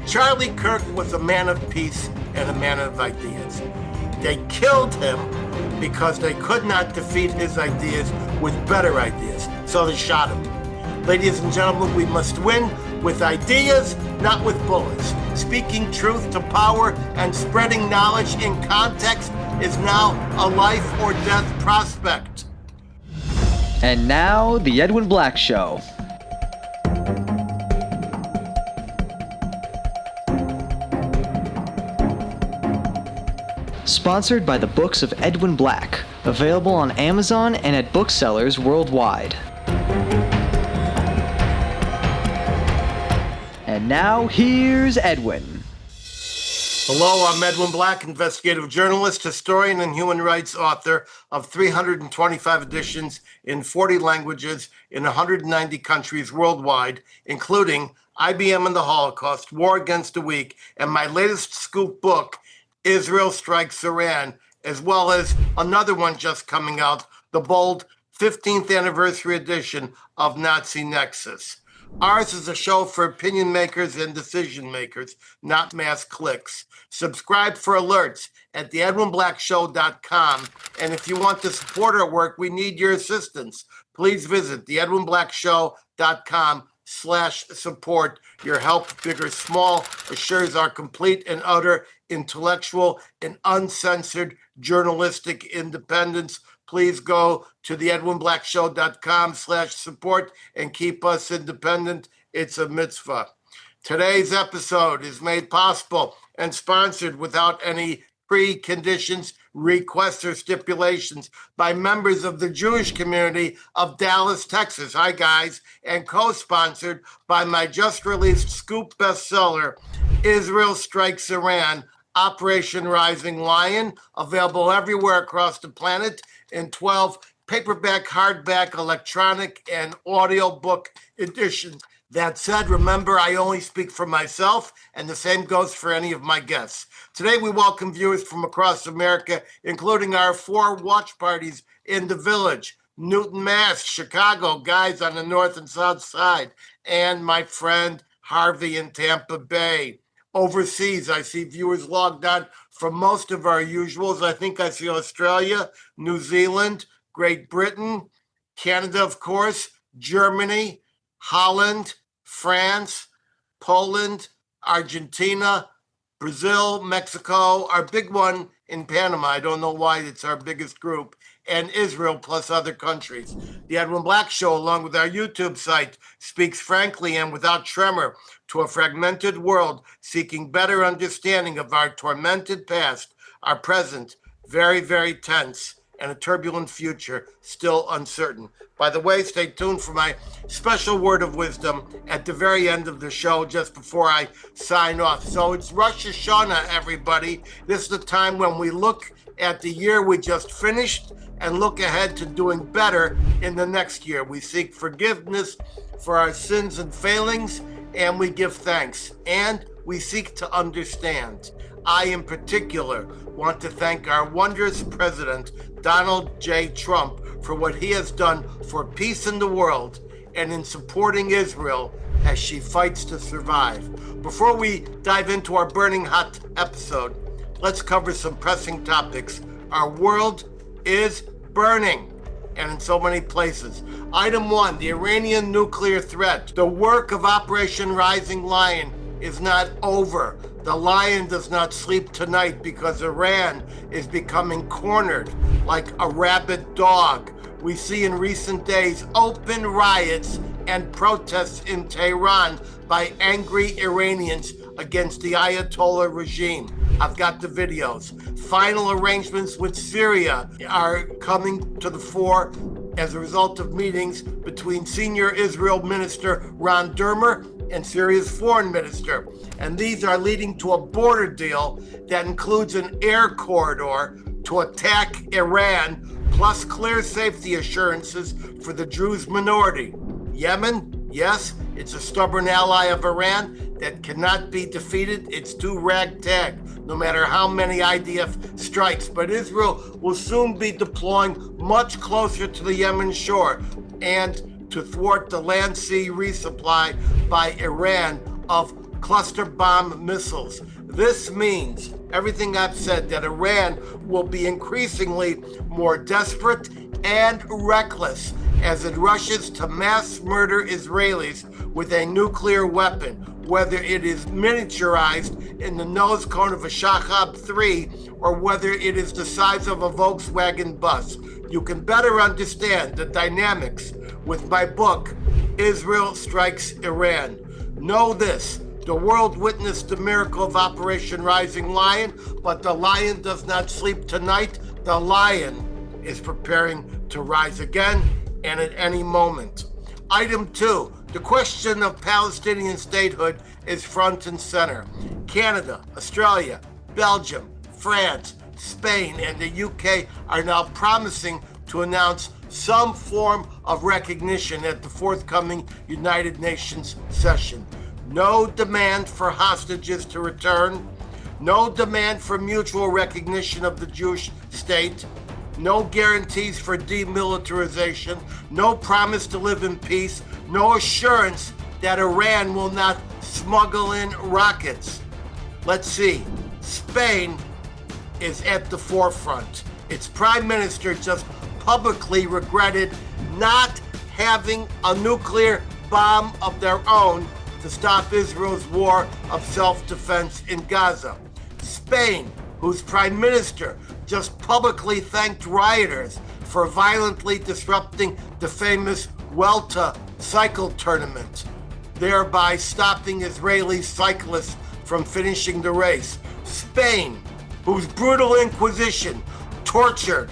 Charlie Kirk was a man of peace and a man of ideas. They killed him because they could not defeat his ideas with better ideas, so they shot him. Ladies and gentlemen, we must win with ideas, not with bullets. Speaking truth to power and spreading knowledge in context is now a life or death prospect. And now, The Edwin Black Show. Sponsored by the Books of Edwin Black, available on Amazon and at booksellers worldwide. And now, here's Edwin. Hello, I'm Edwin Black, investigative journalist, historian, and human rights author of 325 editions in 40 languages in 190 countries worldwide, including IBM and the Holocaust, War Against the Weak, and my latest scoop book, Israel Strikes Iran, as well as another one just coming out, the bold 15th anniversary edition of Nazi Nexus. Ours is a show for opinion makers and decision makers, not mass clicks. Subscribe for alerts at theedwinblackshow.com. And if you want to support our work, we need your assistance. Please visit theedwinblackshow.com/support. Your help, big or small, assures our complete and utter intellectual and uncensored journalistic independence. Please go to theedwinblackshow.com/support and keep us independent. It's a mitzvah. Today's episode is made possible and sponsored without any preconditions, requests, or stipulations by members of the Jewish community of Dallas, Texas. Hi, guys. And co-sponsored by my just-released scoop bestseller, Israel Strikes Iran, Operation Rising Lion, available everywhere across the planet in 12 paperback, hardback, electronic, and audiobook editions. That said, remember, I only speak for myself, and the same goes for any of my guests. Today, we welcome viewers from across America, including our 4 watch parties in the Village, Newton, Mass., Chicago, guys on the north and south side, and my friend Harvey in Tampa Bay. Overseas, I see viewers logged on from most of our usuals. I think I see Australia, New Zealand, Great Britain, Canada, of course, Germany, Holland, France, Poland, Argentina, Brazil, Mexico, our big one in Panama. I don't know why it's our biggest group, and Israel, plus other countries. The Edwin Black Show, along with our YouTube site, speaks frankly and without tremor to a fragmented world seeking better understanding of our tormented past, our present, very, very tense, and a turbulent future, still uncertain. By the way, stay tuned for my special word of wisdom at the very end of the show, just before I sign off. So it's Rosh Hashanah, everybody. This is the time when we look at the year we just finished and look ahead to doing better in the next year. We seek forgiveness for our sins and failings, and we give thanks, and we seek to understand. I, in particular, want to thank our wondrous president, Donald J. Trump, for what he has done for peace in the world and in supporting Israel as she fights to survive. Before we dive into our burning hot episode, let's cover some pressing topics. Our world is burning, and in so many places. Item 1, the Iranian nuclear threat. The work of Operation Rising Lion is not over. The lion does not sleep tonight because Iran is becoming cornered like a rabid dog. We see in recent days open riots and protests in Tehran by angry Iranians against the Ayatollah regime. I've got the videos. Final arrangements with Syria are coming to the fore as a result of meetings between senior Israel minister Ron Dermer and Syria's foreign minister. And these are leading to a border deal that includes an air corridor to attack Iran, plus clear safety assurances for the Druze minority. Yemen, yes, it's a stubborn ally of Iran that cannot be defeated. It's too ragtag no matter how many IDF strikes. But Israel will soon be deploying much closer to the Yemen shore and to thwart the land-sea resupply by Iran of cluster bomb missiles. This means everything I've said, that Iran will be increasingly more desperate and reckless as it rushes to mass murder Israelis with a nuclear weapon, whether it is miniaturized in the nose cone of a Shahab 3 or whether it is the size of a Volkswagen bus. You can better understand the dynamics with my book, Israel Strikes Iran. Know this: the world witnessed the miracle of Operation Rising Lion, but the lion does not sleep tonight. The lion is preparing to rise again and at any moment. Item 2, the question of Palestinian statehood is front and center. Canada, Australia, Belgium, France, Spain, and the UK are now promising to announce some form of recognition at the forthcoming United Nations session. No demand for hostages to return, no demand for mutual recognition of the Jewish state, no guarantees for demilitarization, no promise to live in peace, no assurance that Iran will not smuggle in rockets. Let's see. Spain is at the forefront. Its prime minister just publicly regretted not having a nuclear bomb of their own to stop Israel's war of self-defense in Gaza. Spain, whose prime minister just publicly thanked rioters for violently disrupting the famous Vuelta cycle tournament, thereby stopping Israeli cyclists from finishing the race. Spain, whose brutal inquisition tortured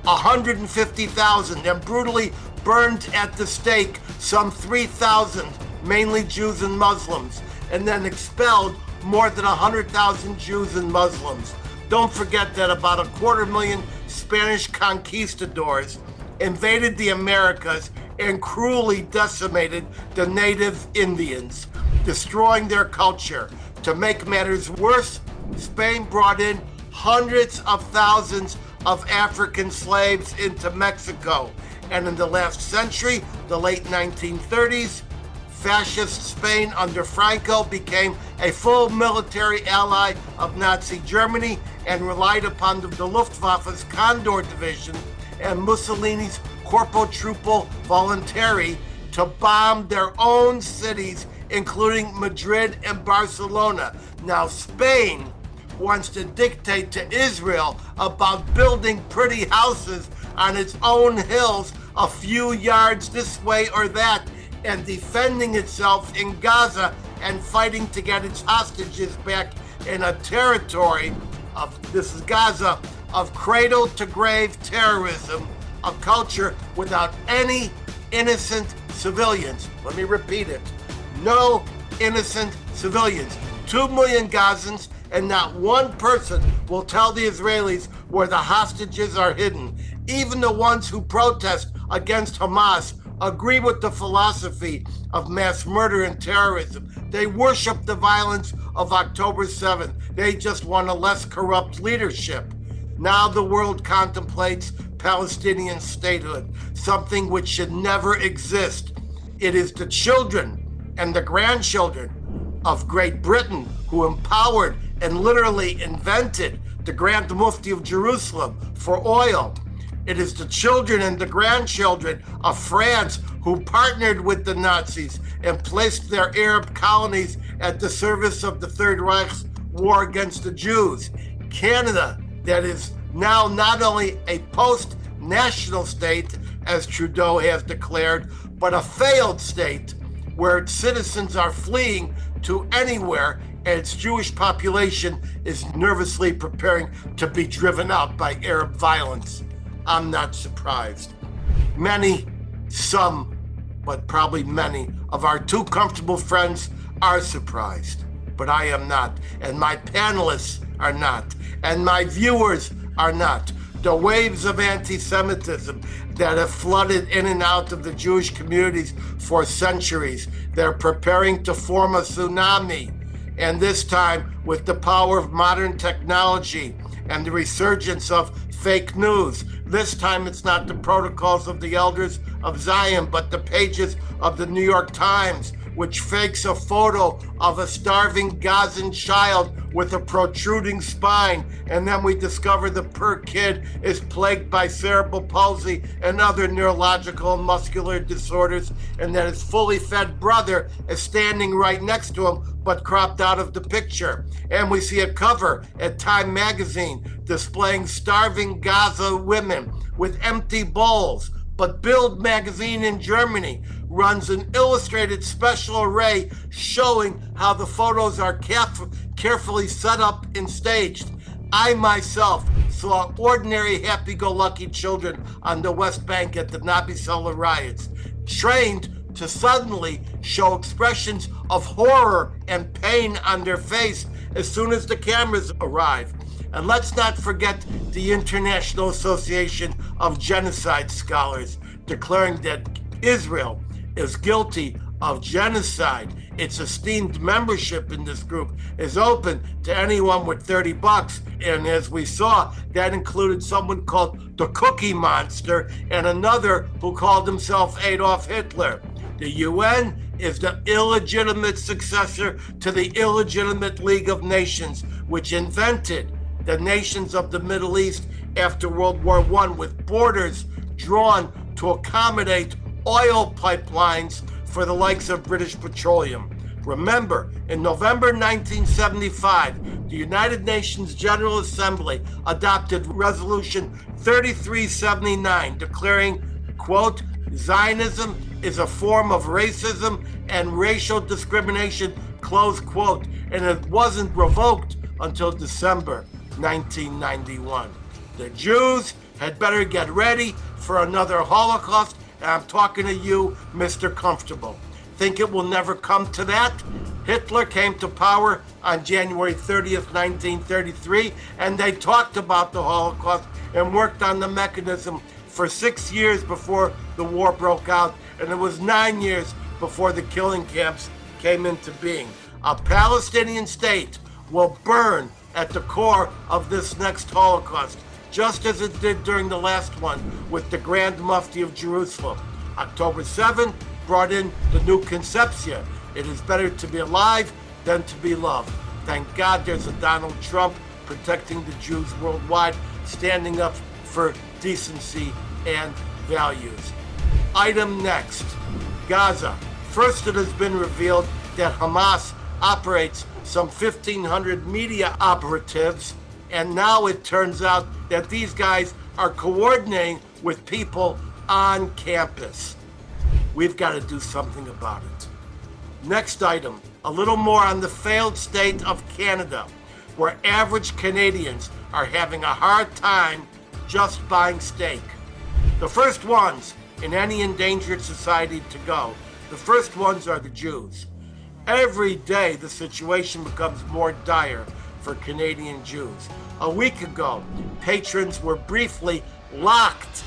150,000 and brutally burned at the stake some 3,000, mainly Jews and Muslims, and then expelled more than 100,000 Jews and Muslims. Don't forget that about 250,000 Spanish conquistadors invaded the Americas and cruelly decimated the native Indians, destroying their culture. To make matters worse, Spain brought in hundreds of thousands of African slaves into Mexico. And in the last century, the late 1930s, fascist Spain under Franco became a full military ally of Nazi Germany and relied upon the Luftwaffe's Condor Division and Mussolini's Corpo Truppe Volontarie to bomb their own cities, including Madrid and Barcelona. Now Spain wants to dictate to Israel about building pretty houses on its own hills a few yards this way or that, and defending itself in Gaza and fighting to get its hostages back in a territory of, this is Gaza, of cradle to grave terrorism, a culture without any innocent civilians. Let me repeat it. No innocent civilians. 2 million Gazans, and not one person will tell the Israelis where the hostages are hidden. Even the ones who protest against Hamas agree with the philosophy of mass murder and terrorism. They worship the violence of October 7th. They just want a less corrupt leadership. Now the world contemplates Palestinian statehood, something which should never exist. It is the children and the grandchildren of Great Britain who empowered and literally invented the Grand Mufti of Jerusalem for oil. It is the children and the grandchildren of France who partnered with the Nazis and placed their Arab colonies at the service of the Third Reich's war against the Jews. Canada, that is now not only a post-national state, as Trudeau has declared, but a failed state where its citizens are fleeing to anywhere and its Jewish population is nervously preparing to be driven out by Arab violence. I'm not surprised. Many, some, but probably many of our too comfortable friends are surprised, but I am not, and my panelists are not, and my viewers are not. The waves of anti-Semitism that have flooded in and out of the Jewish communities for centuries, they're preparing to form a tsunami. And this time, with the power of modern technology and the resurgence of fake news, this time it's not the protocols of the elders of Zion, but the pages of the New York Times, which fakes a photo of a starving Gazan child with a protruding spine, and then we discover the poor kid is plagued by cerebral palsy and other neurological and muscular disorders, and that his fully fed brother is standing right next to him, but cropped out of the picture. And we see a cover at Time magazine displaying starving Gaza women with empty bowls. But Bild magazine in Germany runs an illustrated special array showing how the photos are carefully set up and staged. I myself saw ordinary happy-go-lucky children on the West Bank at the Nabi Saleh riots, trained to suddenly show expressions of horror and pain on their face as soon as the cameras arrive. And let's not forget the International Association of Genocide Scholars declaring that Israel is guilty of genocide. Its esteemed membership in this group is open to anyone with $30. And as we saw, that included someone called the Cookie Monster and another who called himself Adolf Hitler. The UN is the illegitimate successor to the illegitimate League of Nations, which invented the nations of the Middle East after World War I, with borders drawn to accommodate oil pipelines for the likes of British Petroleum. Remember, in November 1975, the United Nations General Assembly adopted Resolution 3379, declaring, quote, Zionism is a form of racism and racial discrimination, close quote, and it wasn't revoked until December 1991. The Jews had better get ready for another Holocaust, and I'm talking to you, Mr. Comfortable. Think it will never come to that? Hitler came to power on January 30th, 1933, and they talked about the Holocaust and worked on the mechanism for 6 years before the war broke out, and it was 9 years before the killing camps came into being. A Palestinian state will burn at the core of this next Holocaust, just as it did during the last one with the Grand Mufti of Jerusalem. October 7 brought in the new conception. It is better to be alive than to be loved. Thank God there's a Donald Trump protecting the Jews worldwide, standing up for decency and values. Item next, Gaza. First, it has been revealed that Hamas operates some 1,500 media operatives, and now it turns out that these guys are coordinating with people on campus. We've got to do something about it. Next item, a little more on the failed state of Canada, where average Canadians are having a hard time just buying steak. The first ones in any endangered society to go, the first ones are the Jews. Every day, the situation becomes more dire for Canadian Jews. A week ago, patrons were briefly locked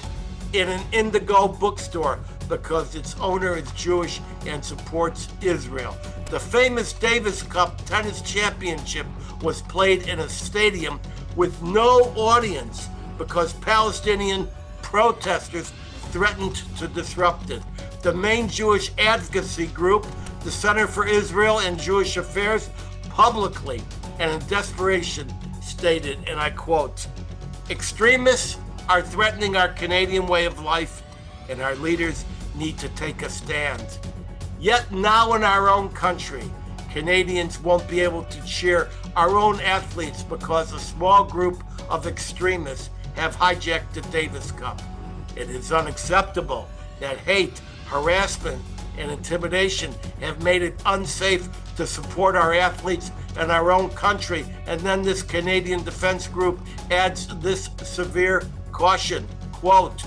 in an Indigo bookstore because its owner is Jewish and supports Israel. The famous Davis Cup tennis championship was played in a stadium with no audience because Palestinian protesters threatened to disrupt it. The main Jewish advocacy group, the Center for Israel and Jewish Affairs, publicly and in desperation stated, and I quote, extremists are threatening our Canadian way of life, and our leaders need to take a stand. Yet now in our own country, Canadians won't be able to cheer our own athletes because a small group of extremists have hijacked the Davis Cup. It is unacceptable that hate, harassment, and intimidation have made it unsafe to support our athletes in our own country. And then this Canadian Defense Group adds this severe caution, quote,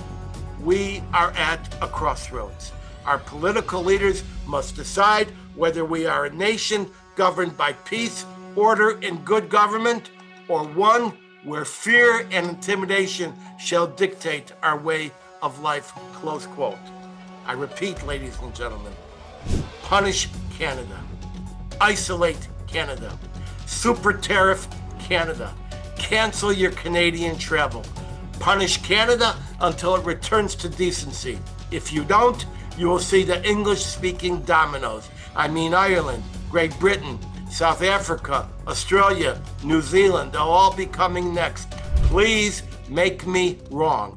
we are at a crossroads. Our political leaders must decide whether we are a nation governed by peace, order, and good government, or one where fear and intimidation shall dictate our way of life, close quote. I repeat, ladies and gentlemen, punish Canada, isolate Canada. Super tariff, Canada. Cancel your Canadian travel. Punish Canada until it returns to decency. If you don't, you will see the English-speaking dominoes. I mean Ireland, Great Britain, South Africa, Australia, New Zealand. They'll all be coming next. Please make me wrong.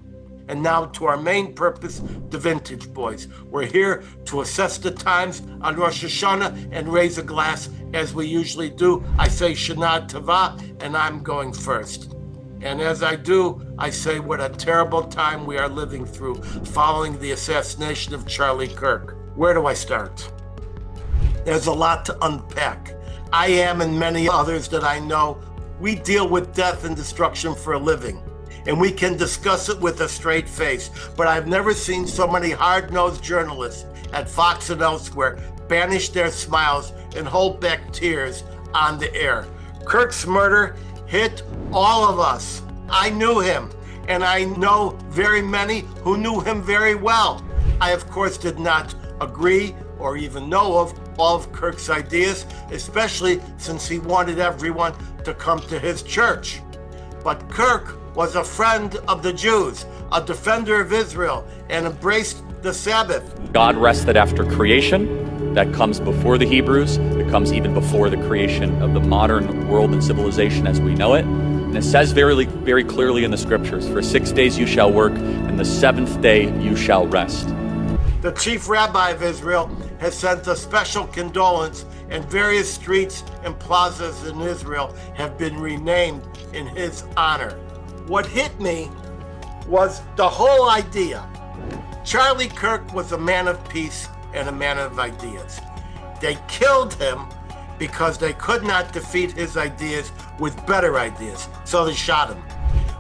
And now to our main purpose, the Vintage Boys. We're here to assess the times on Rosh Hashanah and raise a glass as we usually do. I say Shana Tova, and I'm going first. And as I do, I say what a terrible time we are living through following the assassination of Charlie Kirk. Where do I start? There's a lot to unpack. I am, and many others that I know, we deal with death and destruction for a living. And we can discuss it with a straight face. But I've never seen so many hard-nosed journalists at Fox and elsewhere banish their smiles and hold back tears on the air. Kirk's murder hit all of us. I knew him, and I know very many who knew him very well. I, of course, did not agree or even know of all of Kirk's ideas, especially since he wanted everyone to come to his church. But Kirk was a friend of the Jews, a defender of Israel, and embraced the Sabbath. God rested after creation. That comes before the Hebrews. It comes even before the creation of the modern world and civilization as we know it. And it says very, very clearly in the scriptures, for 6 days you shall work, and the seventh day you shall rest. The chief rabbi of Israel has sent a special condolence, and various streets and plazas in Israel have been renamed in his honor. What hit me was the whole idea. Charlie Kirk was a man of peace and a man of ideas. They killed him because they could not defeat his ideas with better ideas, so they shot him.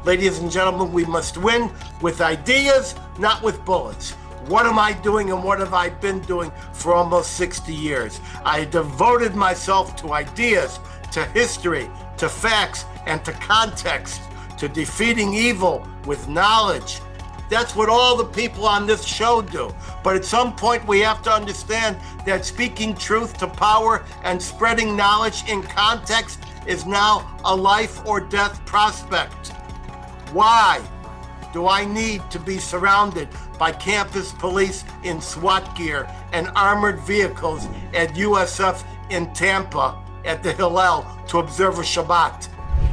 Ladies and gentlemen, we must win with ideas, not with bullets. What am I doing and what have I been doing for almost 60 years? I devoted myself to ideas, to history, to facts, and to context, to defeating evil with knowledge. That's what all the people on this show do. But at some point we have to understand that speaking truth to power and spreading knowledge in context is now a life or death prospect. Why do I need to be surrounded by campus police in SWAT gear and armored vehicles at USF in Tampa at the Hillel to observe a Shabbat,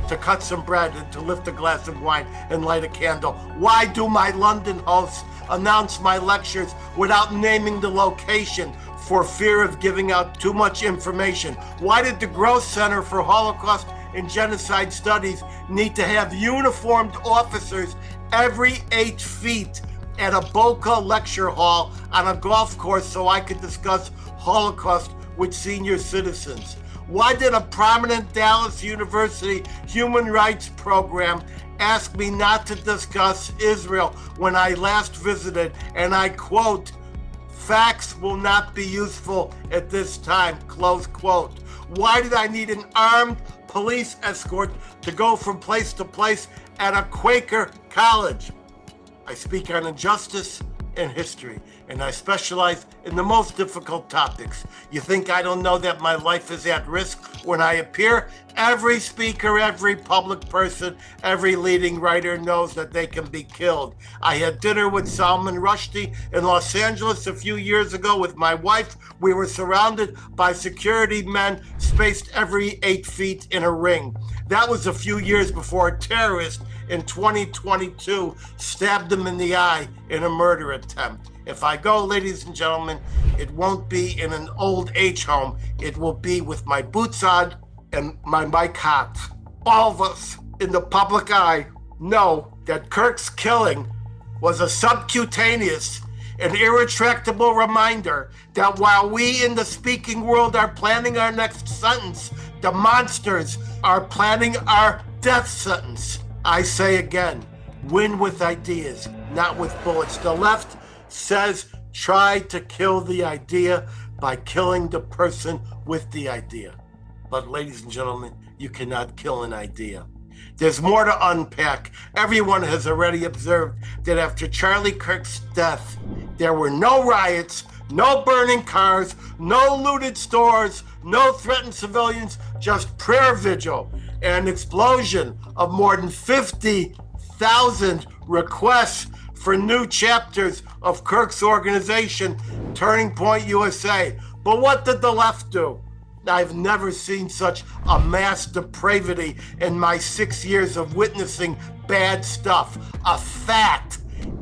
to cut some bread and to lift a glass of wine and light a candle? Why do my London hosts announce my lectures without naming the location for fear of giving out too much information? Why did the Gross Center for Holocaust and Genocide Studies need to have uniformed officers every 8 feet at a Boca lecture hall on a golf course so I could discuss Holocaust with senior citizens? Why did a prominent Dallas University human rights program ask me not to discuss Israel when I last visited, and I quote, "Facts will not be useful at this time," close quote? Why did I need an armed police escort to go from place to place at a Quaker college? I speak on injustice and history, and I specialize in the most difficult topics. You think I don't know that my life is at risk when I appear? Every speaker, every public person, every leading writer knows that they can be killed. I had dinner with Salman Rushdie in Los Angeles a few years ago with my wife. We were surrounded by security men spaced every 8 feet in a ring. That was a few years before a terrorist in 2022 stabbed him in the eye in a murder attempt. If I go, ladies and gentlemen, it won't be in an old age home. It will be with my boots on and my mic hot. All of us in the public eye know that Kirk's killing was a subcutaneous and irretractable reminder that while we in the speaking world are planning our next sentence, the monsters are planning our death sentence. I say again, win with ideas, not with bullets. The left says try to kill the idea by killing the person with the idea. But ladies and gentlemen, you cannot kill an idea. There's more to unpack. Everyone has already observed that after Charlie Kirk's death, there were no riots, no burning cars, no looted stores, no threatened civilians, just prayer vigil, and an explosion of more than 50,000 requests for new chapters of Kirk's organization, Turning Point USA. But what did the left do? I've never seen such a mass depravity in my 6 years of witnessing bad stuff. A fat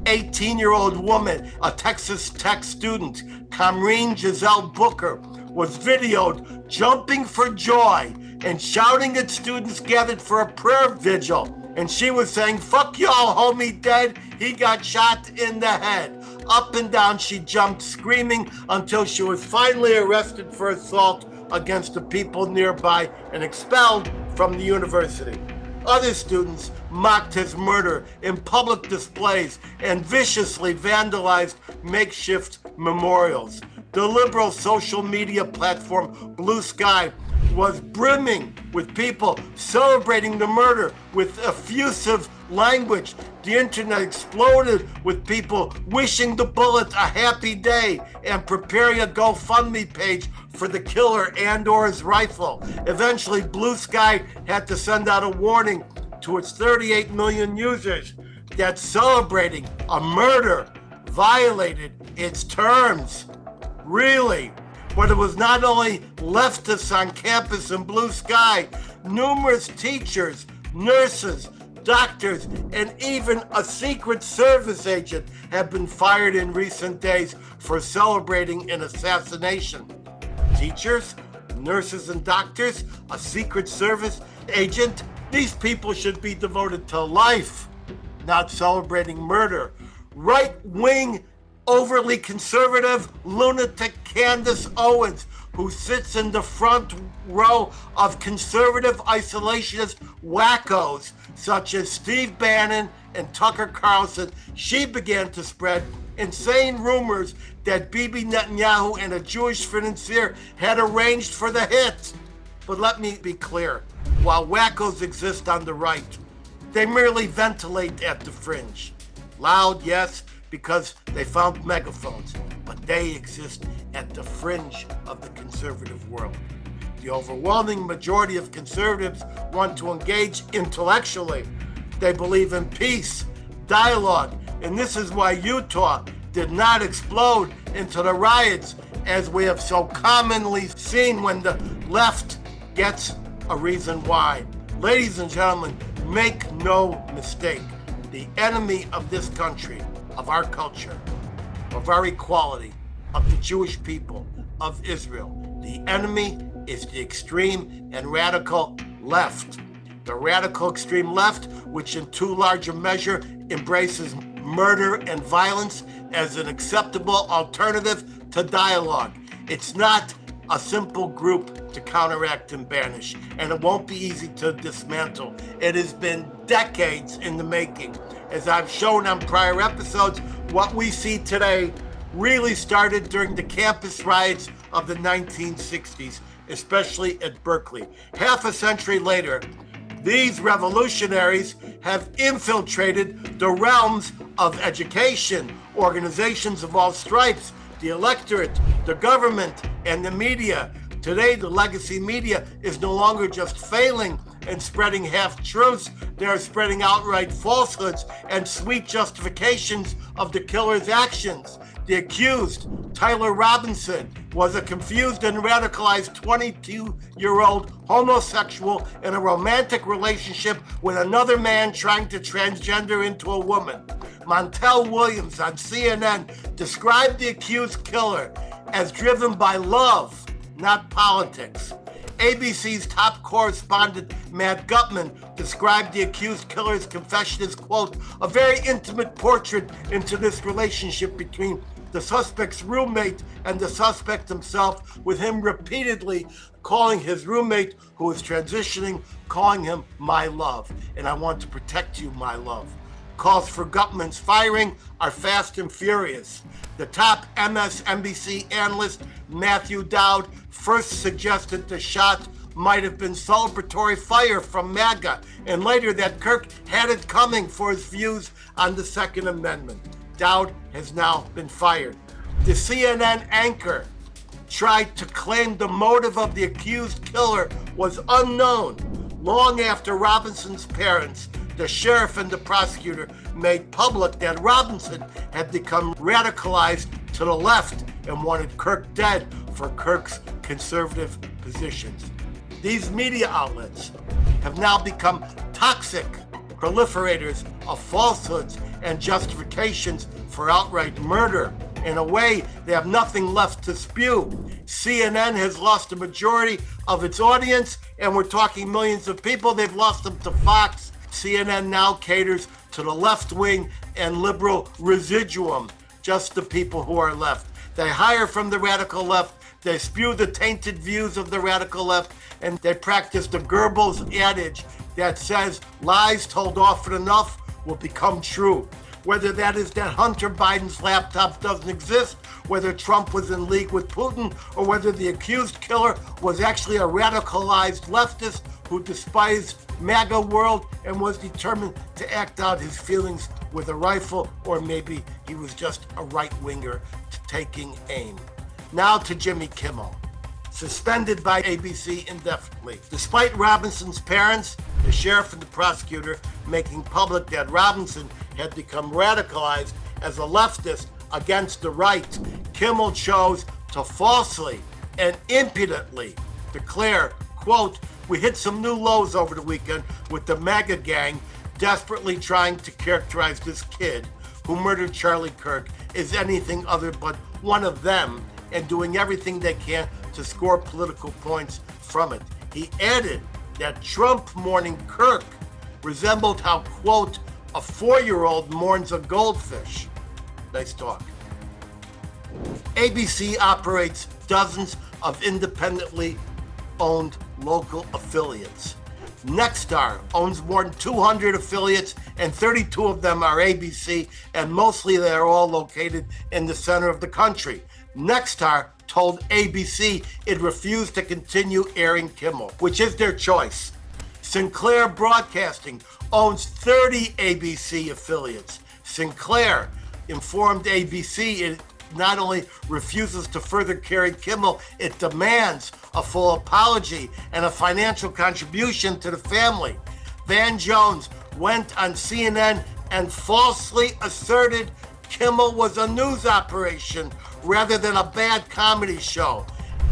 18-year-old woman, a Texas Tech student, Kamreen Giselle Booker, was videoed jumping for joy and shouting at students gathered for a prayer vigil. And she was saying, "Fuck y'all, homie dead. He got shot in the head." Up and down she jumped, screaming, until she was finally arrested for assault against the people nearby and expelled from the university. Other students mocked his murder in public displays and viciously vandalized makeshift memorials. The liberal social media platform Blue Sky was brimming with people celebrating the murder with effusive language. The internet exploded with people wishing the bullet a happy day and preparing a GoFundMe page for the killer and or his rifle. Eventually, Blue Sky had to send out a warning to its 38 million users that celebrating a murder violated its terms. Really? But it was not only leftists on campus in Blue Sky, numerous teachers, nurses, doctors, and even a Secret Service agent have been fired in recent days for celebrating an assassination. Teachers, nurses, and doctors, a Secret Service agent, these people should be devoted to life, not celebrating murder. Right-wing, overly conservative lunatic Candace Owens, who sits in the front row of conservative isolationist wackos such as Steve Bannon and Tucker Carlson, she began to spread insane rumors that Bibi Netanyahu and a Jewish financier had arranged for the hit. But let me be clear, while wackos exist on the right, they merely ventilate at the fringe. Loud, yes, because they found megaphones, but they exist at the fringe of the conservative world. The overwhelming majority of conservatives want to engage intellectually. They believe in peace, dialogue, and this is why Utah did not explode into the riots as we have so commonly seen when the left gets a reason why. Ladies and gentlemen, make no mistake, the enemy of this country, of our culture, of our equality, of the Jewish people, of Israel. The enemy is the extreme and radical left. The radical extreme left, which in too large a measure embraces murder and violence as an acceptable alternative to dialogue. It's not a simple group to counteract and banish, and it won't be easy to dismantle. It has been decades in the making. As I've shown on prior episodes, what we see today really started during the campus riots of the 1960s, especially at Berkeley. Half a century later, these revolutionaries have infiltrated the realms of education, organizations of all stripes, the electorate, the government, and the media. Today, the legacy media is no longer just failing and spreading half-truths. They are spreading outright falsehoods and sweet justifications of the killer's actions. The accused, Tyler Robinson, was a confused and radicalized 22-year-old homosexual in a romantic relationship with another man trying to transgender into a woman. Montel Williams on CNN described the accused killer as driven by love, not politics. ABC's top correspondent, Matt Gutman, described the accused killer's confession as, quote, a very intimate portrait into this relationship between the suspect's roommate and the suspect himself, with him repeatedly calling his roommate, who was transitioning, calling him my love. And I want to protect you, my love. Calls for Gutman's firing are fast and furious. The top MSNBC analyst, Matthew Dowd, first suggested the shot might have been celebratory fire from MAGA, and later that Kirk had it coming for his views on the Second Amendment. Dowd has now been fired. The CNN anchor, tried to claim the motive of the accused killer was unknown long after Robinson's parents, the sheriff and the prosecutor, made public that Robinson had become radicalized to the left and wanted Kirk dead for Kirk's conservative positions. These media outlets have now become toxic proliferators of falsehoods and justifications for outright murder. In a way, they have nothing left to spew. CNN has lost the majority of its audience, and we're talking millions of people. They've lost them to Fox. CNN now caters to the left wing and liberal residuum, just the people who are left. They hire from the radical left, they spew the tainted views of the radical left, and they practice the Goebbels adage that says lies told often enough will become true. Whether that is that Hunter Biden's laptop doesn't exist, whether Trump was in league with Putin, or whether the accused killer was actually a radicalized leftist who despised MAGA world and was determined to act out his feelings with a rifle, or maybe he was just a right-winger taking aim. Now to Jimmy Kimmel. Suspended by ABC indefinitely. Despite Robinson's parents, the sheriff and the prosecutor making public that Robinson had become radicalized as a leftist against the right, Kimmel chose to falsely and impudently declare, quote, "We hit some new lows over the weekend with the MAGA gang desperately trying to characterize this kid who murdered Charlie Kirk as anything other but one of them and doing everything they can to score political points from it." He added that Trump mourning Kirk resembled how, quote, "a 4-year-old mourns a goldfish." Nice talk. ABC operates dozens of independently owned local affiliates. Nexstar owns more than 200 affiliates, and 32 of them are ABC, and mostly they are all located in the center of the country. Nexstar told ABC it refused to continue airing Kimmel, which is their choice. Sinclair Broadcasting owns 30 ABC affiliates. Sinclair informed ABC it not only refuses to further carry Kimmel, it demands a full apology and a financial contribution to the family. Van Jones went on CNN and falsely asserted Kimmel was a news operation rather than a bad comedy show.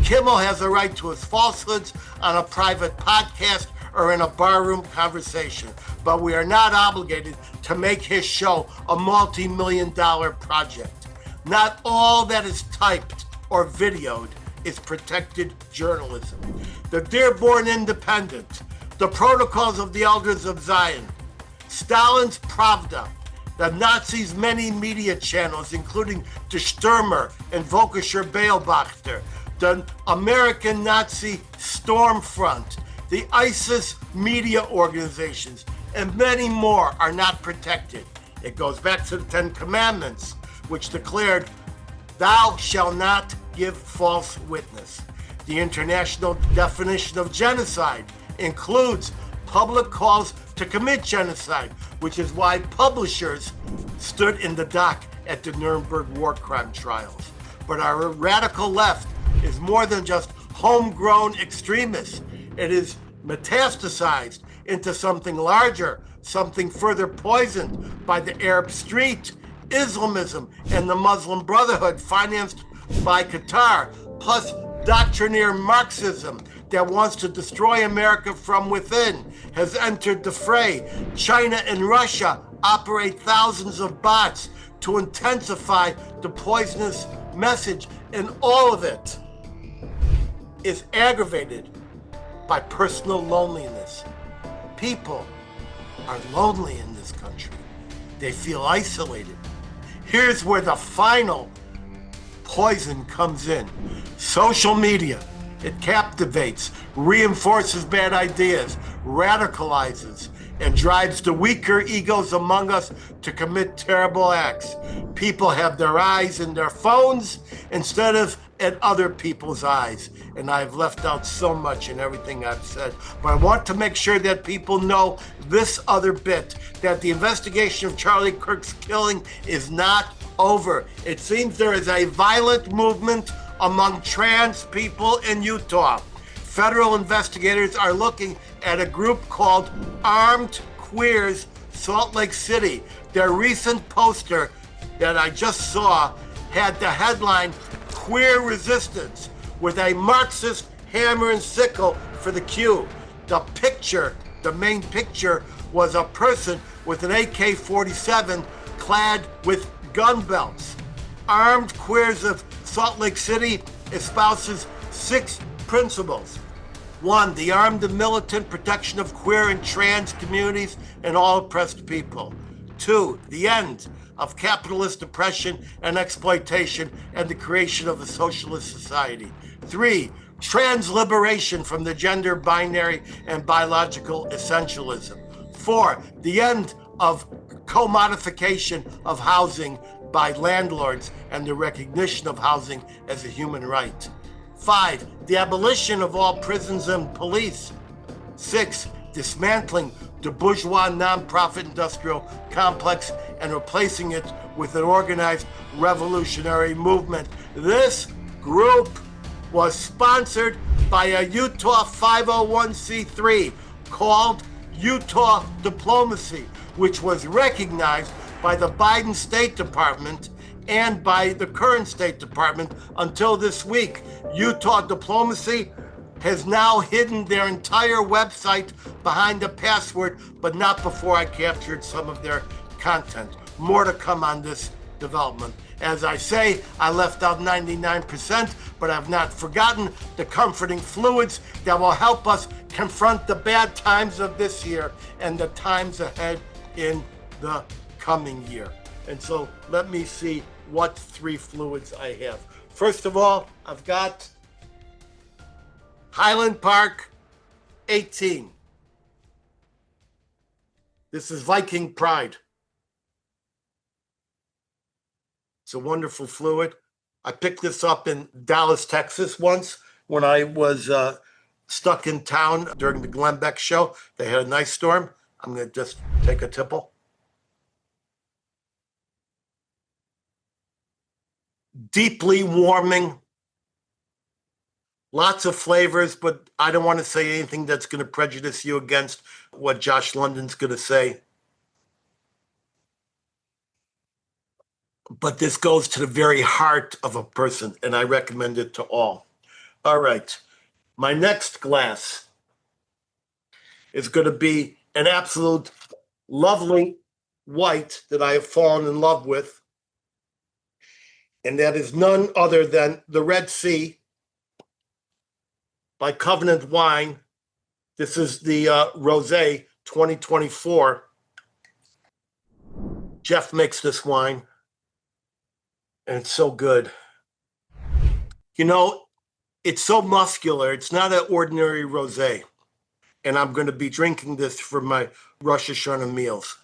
Kimmel has a right to his falsehoods on a private podcast or in a barroom conversation, but we are not obligated to make his show a multi-million-dollar project. Not all that is typed or videoed is protected journalism. The Dearborn Independent, the Protocols of the Elders of Zion, Stalin's Pravda, the Nazis' many media channels, including Die Stürmer and Völkischer Beobachter, the American Nazi Stormfront, the ISIS media organizations, and many more are not protected. It goes back to the 10 Commandments, which declared, "Thou shalt not give false witness." The international definition of genocide includes public calls to commit genocide, which is why publishers stood in the dock at the Nuremberg war crime trials. But our radical left is more than just homegrown extremists. It is metastasized into something larger, something further poisoned by the Arab Street, Islamism, and the Muslim Brotherhood financed by Qatar, plus doctrinaire Marxism that wants to destroy America from within has entered the fray. China and Russia operate thousands of bots to intensify the poisonous message, and all of it is aggravated by personal loneliness. People are lonely in this country. They feel isolated. Here's where the final poison comes in. Social media. It captivates, reinforces bad ideas, radicalizes, and drives the weaker egos among us to commit terrible acts. People have their eyes in their phones instead of at other people's eyes. And I've left out so much in everything I've said, but I want to make sure that people know this other bit, that the investigation of Charlie Kirk's killing is not over. It seems there is a violent movement among trans people in Utah. Federal investigators are looking at a group called Armed Queers Salt Lake City. Their recent poster that I just saw had the headline, Queer Resistance, with a Marxist hammer and sickle for the Q. The picture, the main picture, was a person with an AK-47 clad with gun belts. Armed Queers of Salt Lake City espouses 6 principles. 1, the armed and militant protection of queer and trans communities and all oppressed people. 2, the end of capitalist oppression and exploitation and the creation of a socialist society. 3, trans liberation from the gender binary and biological essentialism. 4, the end of commodification of housing by landlords and the recognition of housing as a human right. 5, the abolition of all prisons and police. 6, dismantling the bourgeois nonprofit industrial complex and replacing it with an organized revolutionary movement. This group was sponsored by a Utah 501c3 called Utah Diplomacy, which was recognized by the Biden State Department and by the current State Department until this week. Utah Diplomacy has now hidden their entire website behind a password, but not before I captured some of their content. More to come on this development. As I say, I left out 99%, but I've not forgotten the comforting fluids that will help us confront the bad times of this year and the times ahead in the coming year. And so let me see what 3 fluids I have. First of all, I've got Highland Park 18. This is Viking Pride. It's a wonderful fluid. I picked this up in Dallas, Texas once when I was stuck in town during the Glenn Beck show. They had a nice storm. I'm going to just take a tipple. Deeply warming. Lots of flavors, but I don't want to say anything that's going to prejudice you against what Josh London's going to say. But this goes to the very heart of a person, and I recommend it to all. All right. My next glass is going to be an absolute lovely white that I have fallen in love with. And that is none other than the Red Sea by Covenant Wine. This is the Rosé 2024. Jeff makes this wine, and it's so good. You know, it's so muscular. It's not an ordinary rosé. And I'm going to be drinking this for my Rosh Hashanah meals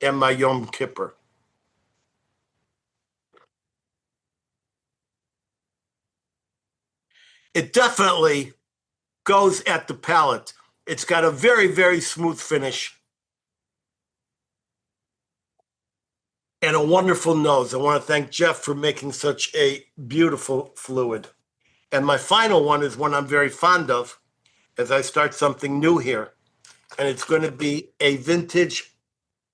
and my Yom Kippur. It definitely goes at the palate. It's got a very, very smooth finish and a wonderful nose. I want to thank Jeff for making such a beautiful fluid. And my final one is one I'm very fond of as I start something new here. And it's going to be a vintage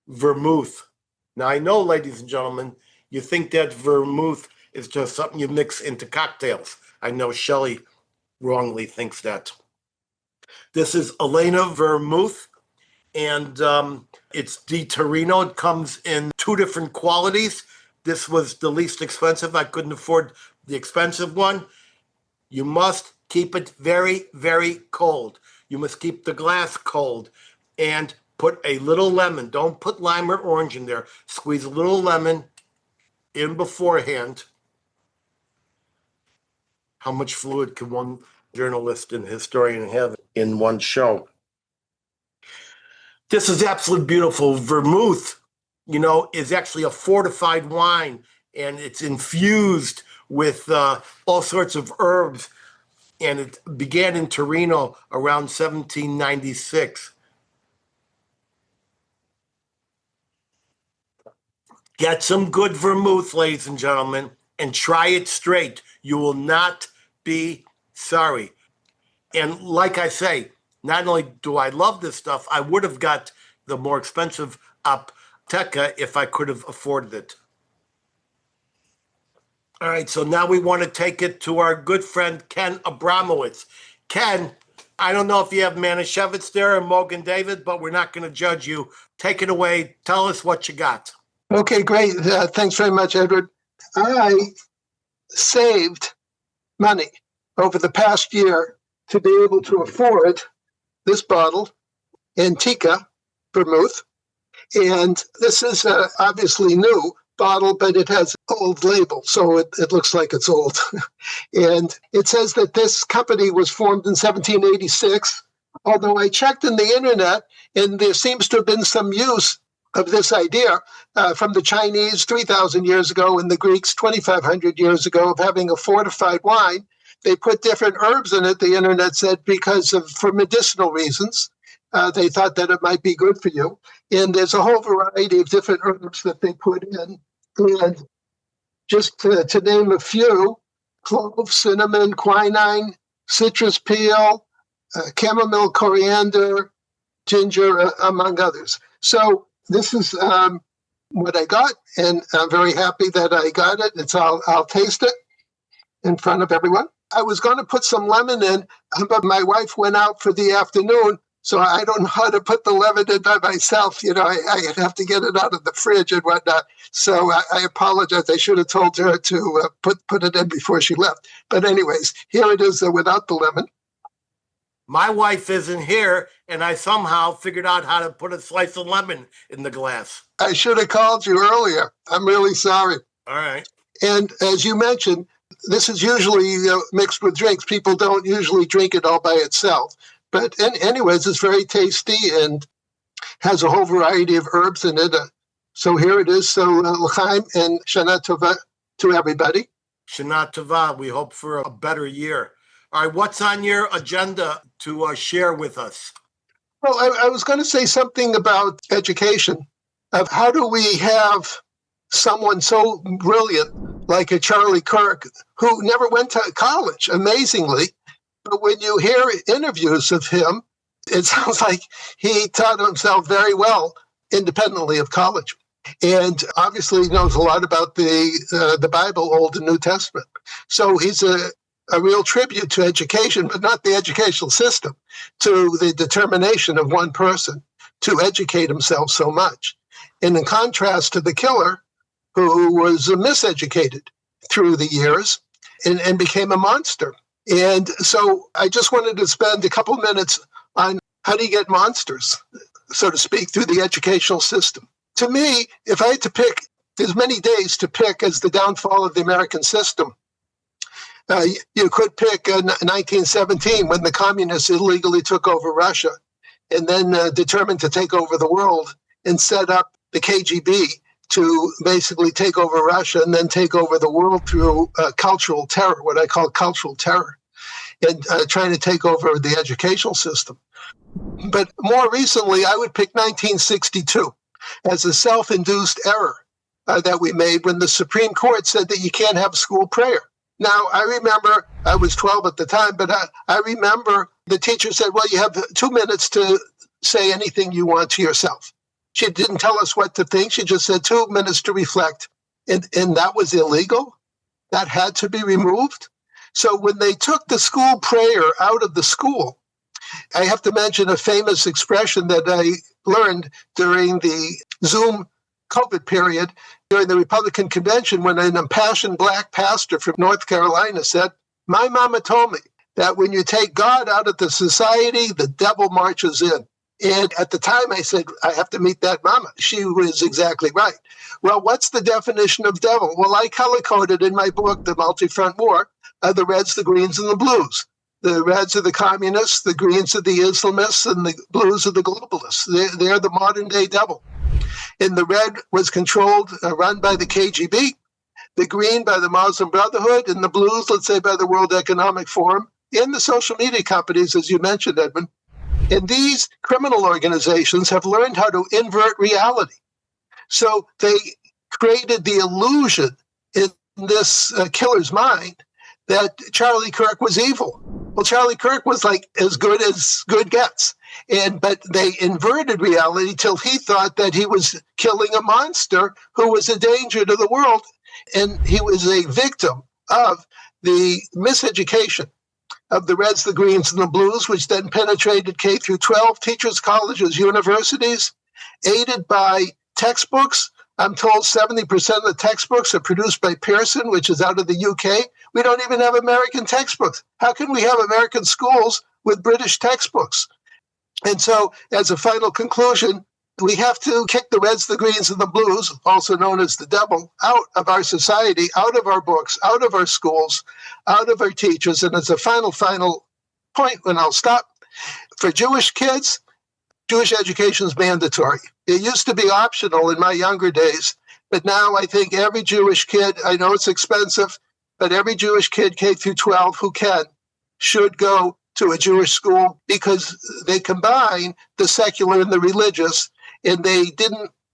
vermouth. Now, I know, ladies and gentlemen, you think that vermouth is just something you mix into cocktails. I know Shelley wrongly thinks that. This is Elena Vermouth, and it's Di Torino. It comes in 2 different qualities. This was the least expensive. I couldn't afford the expensive one. You must keep it very, very cold. You must keep the glass cold and put a little lemon. Don't put lime or orange in there. Squeeze a little lemon in beforehand. How much fluid can one journalist and historian have in one show? This is absolutely beautiful. Vermouth, you know, is actually a fortified wine, and it's infused with all sorts of herbs. And it began in Torino around 1796. Get some good vermouth, ladies and gentlemen. and try it straight. You will not be sorry. And like I say, not only do I love this stuff, I would have got the more expensive Apteka if I could have afforded it. All right, so now we want to take it to our good friend, Ken Abramowitz. Ken, I don't know if you have Manischewitz there or Mogen David, but we're not going to judge you. Take it away. Tell us what you got. Okay, great. Thanks very much, Edward. I saved money over the past year to be able to afford this bottle, Antica Vermouth. And this is obviously new bottle, but it has an old label, so it looks like it's old. And it says that this company was formed in 1786, although I checked in the internet, and there seems to have been some use of this idea from the Chinese 3,000 years ago and the Greeks 2,500 years ago of having a fortified wine. They put different herbs in it, the internet said, for medicinal reasons. They thought that it might be good for you. And there's a whole variety of different herbs that they put in. And just to name a few, clove, cinnamon, quinine, citrus peel, chamomile, coriander, ginger, among others. So this is what I got, and I'm very happy that I got it. I'll taste it in front of everyone. I was going to put some lemon in, but my wife went out for the afternoon, so I don't know how to put the lemon in by myself. I'd have to get it out of the fridge and whatnot. So I apologize. I should have told her to put it in before she left. But anyways, here it is without the lemon. My wife isn't here, and I somehow figured out how to put a slice of lemon in the glass. I should have called you earlier. I'm really sorry. All right. And as you mentioned, this is usually mixed with drinks. People don't usually drink it all by itself. But anyways, it's very tasty and has a whole variety of herbs in it. So here it is. So l'chaim and Shana Tova to everybody. Shana Tova. We hope for a better year. All right, what's on your agenda to share with us? Well, I was going to say something about education. Of how do we have someone so brilliant like a Charlie Kirk who never went to college, amazingly, but when you hear interviews of him, it sounds like he taught himself very well independently of college. And obviously he knows a lot about the Bible, Old and New Testament. So he's a real tribute to education, but not the educational system, to the determination of one person to educate himself so much. And in contrast to the killer, who was miseducated through the years and became a monster. And so I just wanted to spend a couple minutes on how do you get monsters, so to speak, through the educational system. To me, if I had to pick, there's many days to pick as the downfall of the American system. You could pick 1917 when the communists illegally took over Russia and then determined to take over the world and set up the KGB to basically take over Russia and then take over the world through cultural terror, what I call cultural terror, and trying to take over the educational system. But more recently, I would pick 1962 as a self-induced error that we made when the Supreme Court said that you can't have school prayer. Now, I remember, I was 12 at the time, but I remember the teacher said, well, you have 2 minutes to say anything you want to yourself. She didn't tell us what to think. She just said 2 minutes to reflect. And that was illegal. That had to be removed. So when they took the school prayer out of the school, I have to mention a famous expression that I learned during the Zoom COVID period during the Republican convention when an impassioned black pastor from North Carolina said, my mama told me that when you take God out of the society, the devil marches in. And at the time I said, I have to meet that mama. She was exactly right. Well, what's the definition of devil? Well, I color-coded in my book, The Multi-Front War, the reds, the greens, and the blues. The reds are the communists, the greens are the Islamists, and the blues are the globalists. They're the modern-day devil. And the red was controlled, run by the KGB, the green by the Muslim Brotherhood, and the blues, let's say, by the World Economic Forum, and the social media companies, as you mentioned, Edmund. And these criminal organizations have learned how to invert reality. So they created the illusion in this killer's mind that Charlie Kirk was evil. Well, Charlie Kirk was like as good gets. But they inverted reality till he thought that he was killing a monster who was a danger to the world. And he was a victim of the miseducation of the Reds, the Greens, and the Blues, which then penetrated K through 12, teachers, colleges, universities, aided by textbooks. I'm told 70% of the textbooks are produced by Pearson, which is out of the UK. We don't even have American textbooks. How can we have American schools with British textbooks? And so, as a final conclusion, we have to kick the Reds, the Greens, and the Blues, also known as the devil, out of our society, out of our books, out of our schools, out of our teachers. And as a final point, when I'll stop, for Jewish kids, Jewish education is mandatory. It used to be optional in my younger days, but now I think every Jewish kid, I know it's expensive, but every Jewish kid, K through 12, who can, should go to a Jewish school because they combine the secular and the religious, and they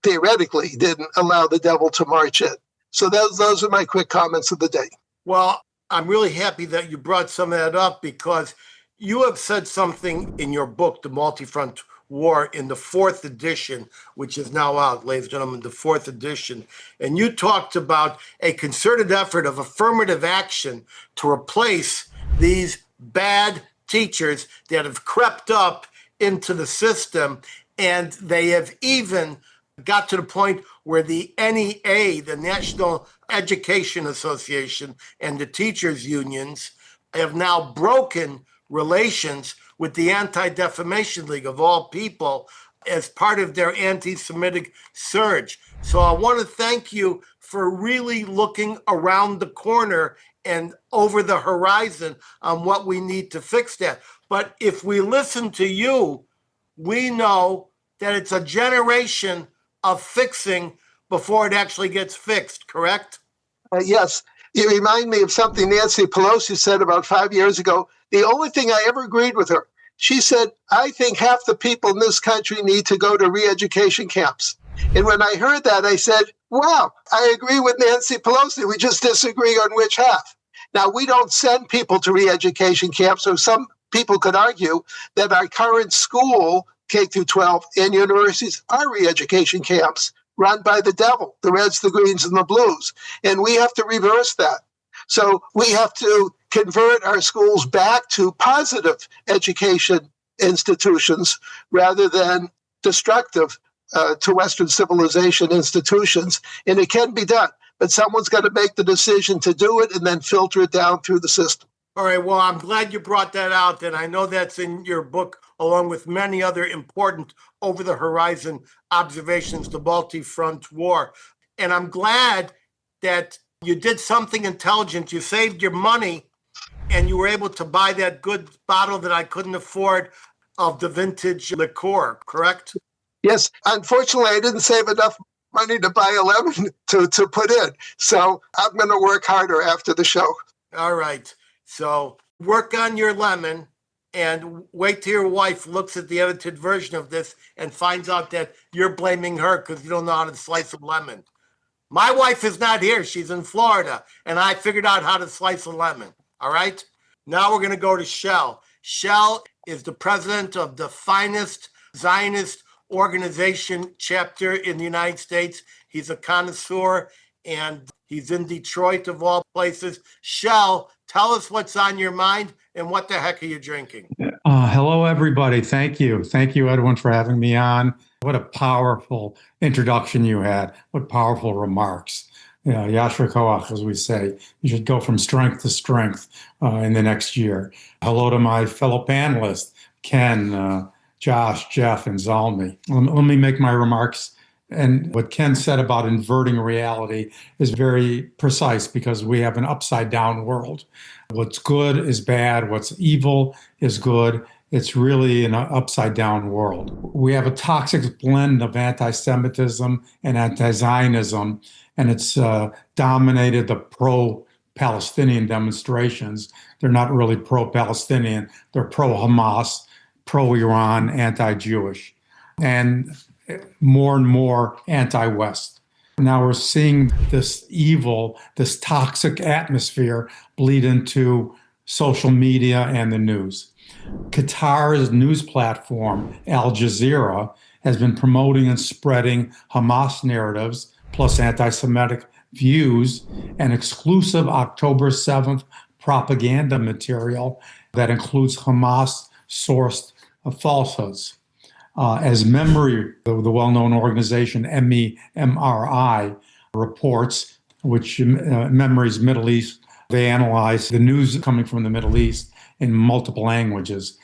theoretically didn't allow the devil to march in. So those are my quick comments of the day. Well, I'm really happy that you brought some of that up because you have said something in your book, The Multi-Front War, in the 4th edition, which is now out, ladies and gentlemen, the 4th edition. And you talked about a concerted effort of affirmative action to replace these bad teachers that have crept up into the system. And they have even got to the point where the NEA, the National Education Association, and the teachers' unions have now broken relations with the Anti-Defamation League of all people as part of their anti-Semitic surge. So I want to thank you for really looking around the corner and over the horizon on what we need to fix that. But if we listen to you, we know that it's a generation of fixing before it actually gets fixed, correct? Yes. You remind me of something Nancy Pelosi said about 5 years ago. The only thing I ever agreed with her, she said, I think half the people in this country need to go to re-education camps. And when I heard that, I said, wow, I agree with Nancy Pelosi. We just disagree on which half. Now, we don't send people to re-education camps, or some people could argue that our current school, K through 12, and universities are re-education camps run by the devil, the Reds, the Greens, and the Blues. And we have to reverse that. So we have to convert our schools back to positive education institutions rather than destructive to Western civilization institutions. And it can be done, but someone's got to make the decision to do it and then filter it down through the system. All right, well, I'm glad you brought that out, and I know that's in your book, along with many other important over-the-horizon observations, the multi-front war. And I'm glad that you did something intelligent. You saved your money, and you were able to buy that good bottle that I couldn't afford of the vintage liqueur, correct? Yes. Unfortunately, I didn't save enough money to buy 11 to put in. So I'm going to work harder after the show. All right. So work on your lemon and wait till your wife looks at the edited version of this and finds out that you're blaming her because you don't know how to slice a lemon. My wife is not here. She's in Florida, and I figured out how to slice a lemon. All right? Now we're going to go to Shel. Shel is the president of the finest Zionist organization chapter in the United States. He's a connoisseur, and he's in Detroit, of all places. Shel, tell us what's on your mind and what the heck are you drinking? Hello, everybody. Thank you. Thank you, Edwin, for having me on. What a powerful introduction you had. What powerful remarks. Yashar Koach, as we say. You should go from strength to strength in the next year. Hello to my fellow panelists, Ken, Josh, Jeff, and Zalmi. Let me make my remarks. And what Ken said about inverting reality is very precise because we have an upside down world. What's good is bad. What's evil is good. It's really an upside down world. We have a toxic blend of anti-Semitism and anti-Zionism, and it's dominated the pro-Palestinian demonstrations. They're not really pro-Palestinian. They're pro-Hamas, pro-Iran, anti-Jewish, and more anti-West. Now we're seeing this evil, this toxic atmosphere bleed into social media and the news. Qatar's news platform, Al Jazeera, has been promoting and spreading Hamas narratives, plus anti-Semitic views, and exclusive October 7th propaganda material that includes Hamas-sourced falsehoods. As Memory, the well-known organization MEMRI, reports, which Memory's Middle East, they analyze the news coming from the Middle East in multiple languages.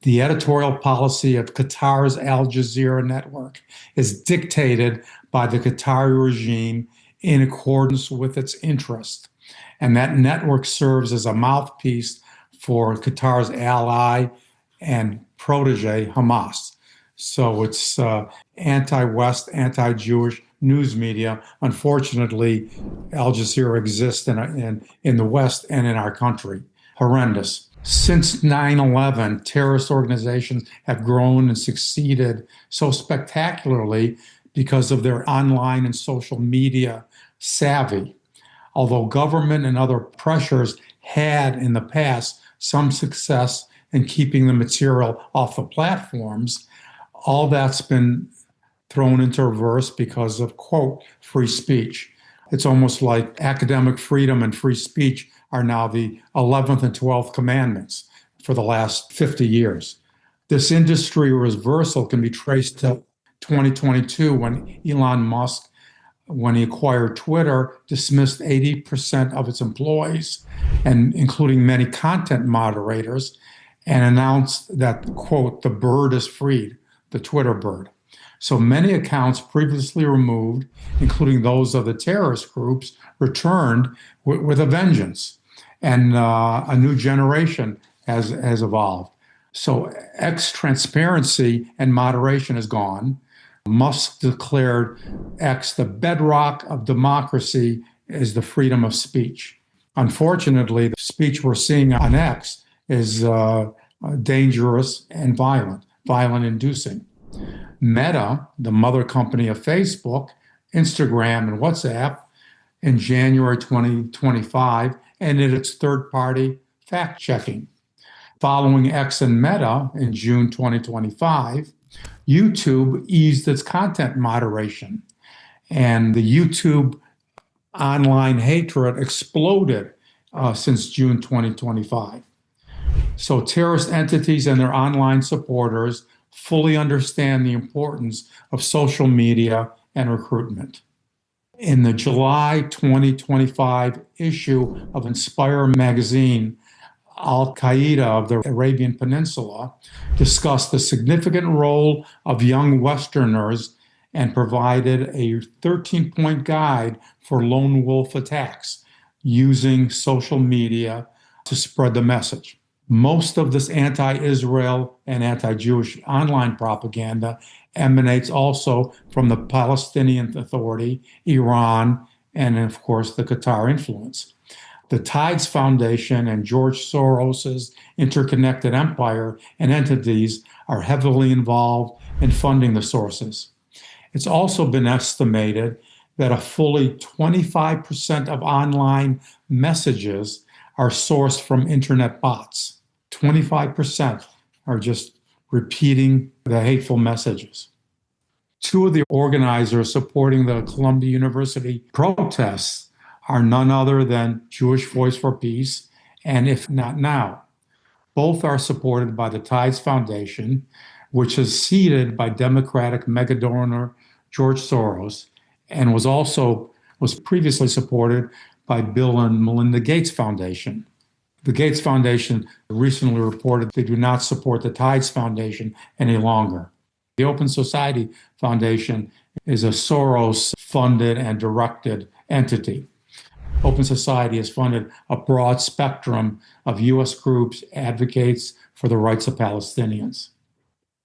The editorial policy of Qatar's Al Jazeera network is dictated by the Qatari regime in accordance with its interest. And that network serves as a mouthpiece for Qatar's ally and protege, Hamas. So it's anti-West, anti-Jewish news media. Unfortunately, Al Jazeera exists in the West and in our country. Horrendous. Since 9/11, terrorist organizations have grown and succeeded so spectacularly because of their online and social media savvy. Although government and other pressures had in the past some success in keeping the material off the platforms, all that's been thrown into reverse because of, quote, free speech. It's almost like academic freedom and free speech are now the 11th and 12th commandments for the last 50 years. This industry reversal can be traced to 2022 when Elon Musk, when he acquired Twitter, dismissed 80% of its employees, and including many content moderators, and announced that, quote, the bird is freed, the Twitter bird. So many accounts previously removed, including those of the terrorist groups, returned with a vengeance. And a new generation has evolved. So X transparency and moderation is gone. Musk declared X the bedrock of democracy is the freedom of speech. Unfortunately, the speech we're seeing on X is dangerous and violent-inducing. Meta, the mother company of Facebook, Instagram, and WhatsApp, in January 2025, ended its third-party fact-checking. Following X and Meta in June 2025, YouTube eased its content moderation, and the YouTube online hatred exploded since June 2025. So terrorist entities and their online supporters fully understand the importance of social media and recruitment. In the July 2025 issue of Inspire magazine, Al-Qaeda of the Arabian Peninsula discussed the significant role of young Westerners and provided a 13-point guide for lone wolf attacks using social media to spread the message. Most of this anti-Israel and anti-Jewish online propaganda emanates also from the Palestinian Authority, Iran, and of course the Qatar influence. The Tides Foundation and George Soros's interconnected empire and entities are heavily involved in funding the sources. It's also been estimated that a fully 25% of online messages are sourced from internet bots. 25% are just repeating the hateful messages. Two of the organizers supporting the Columbia University protests are none other than Jewish Voice for Peace and If Not Now. Both are supported by the Tides Foundation, which is seeded by Democratic mega-donor George Soros, and was previously supported by Bill and Melinda Gates Foundation. The Gates Foundation recently reported they do not support the Tides Foundation any longer. The Open Society Foundation is a Soros-funded and directed entity. Open Society has funded a broad spectrum of U.S. groups advocates for the rights of Palestinians.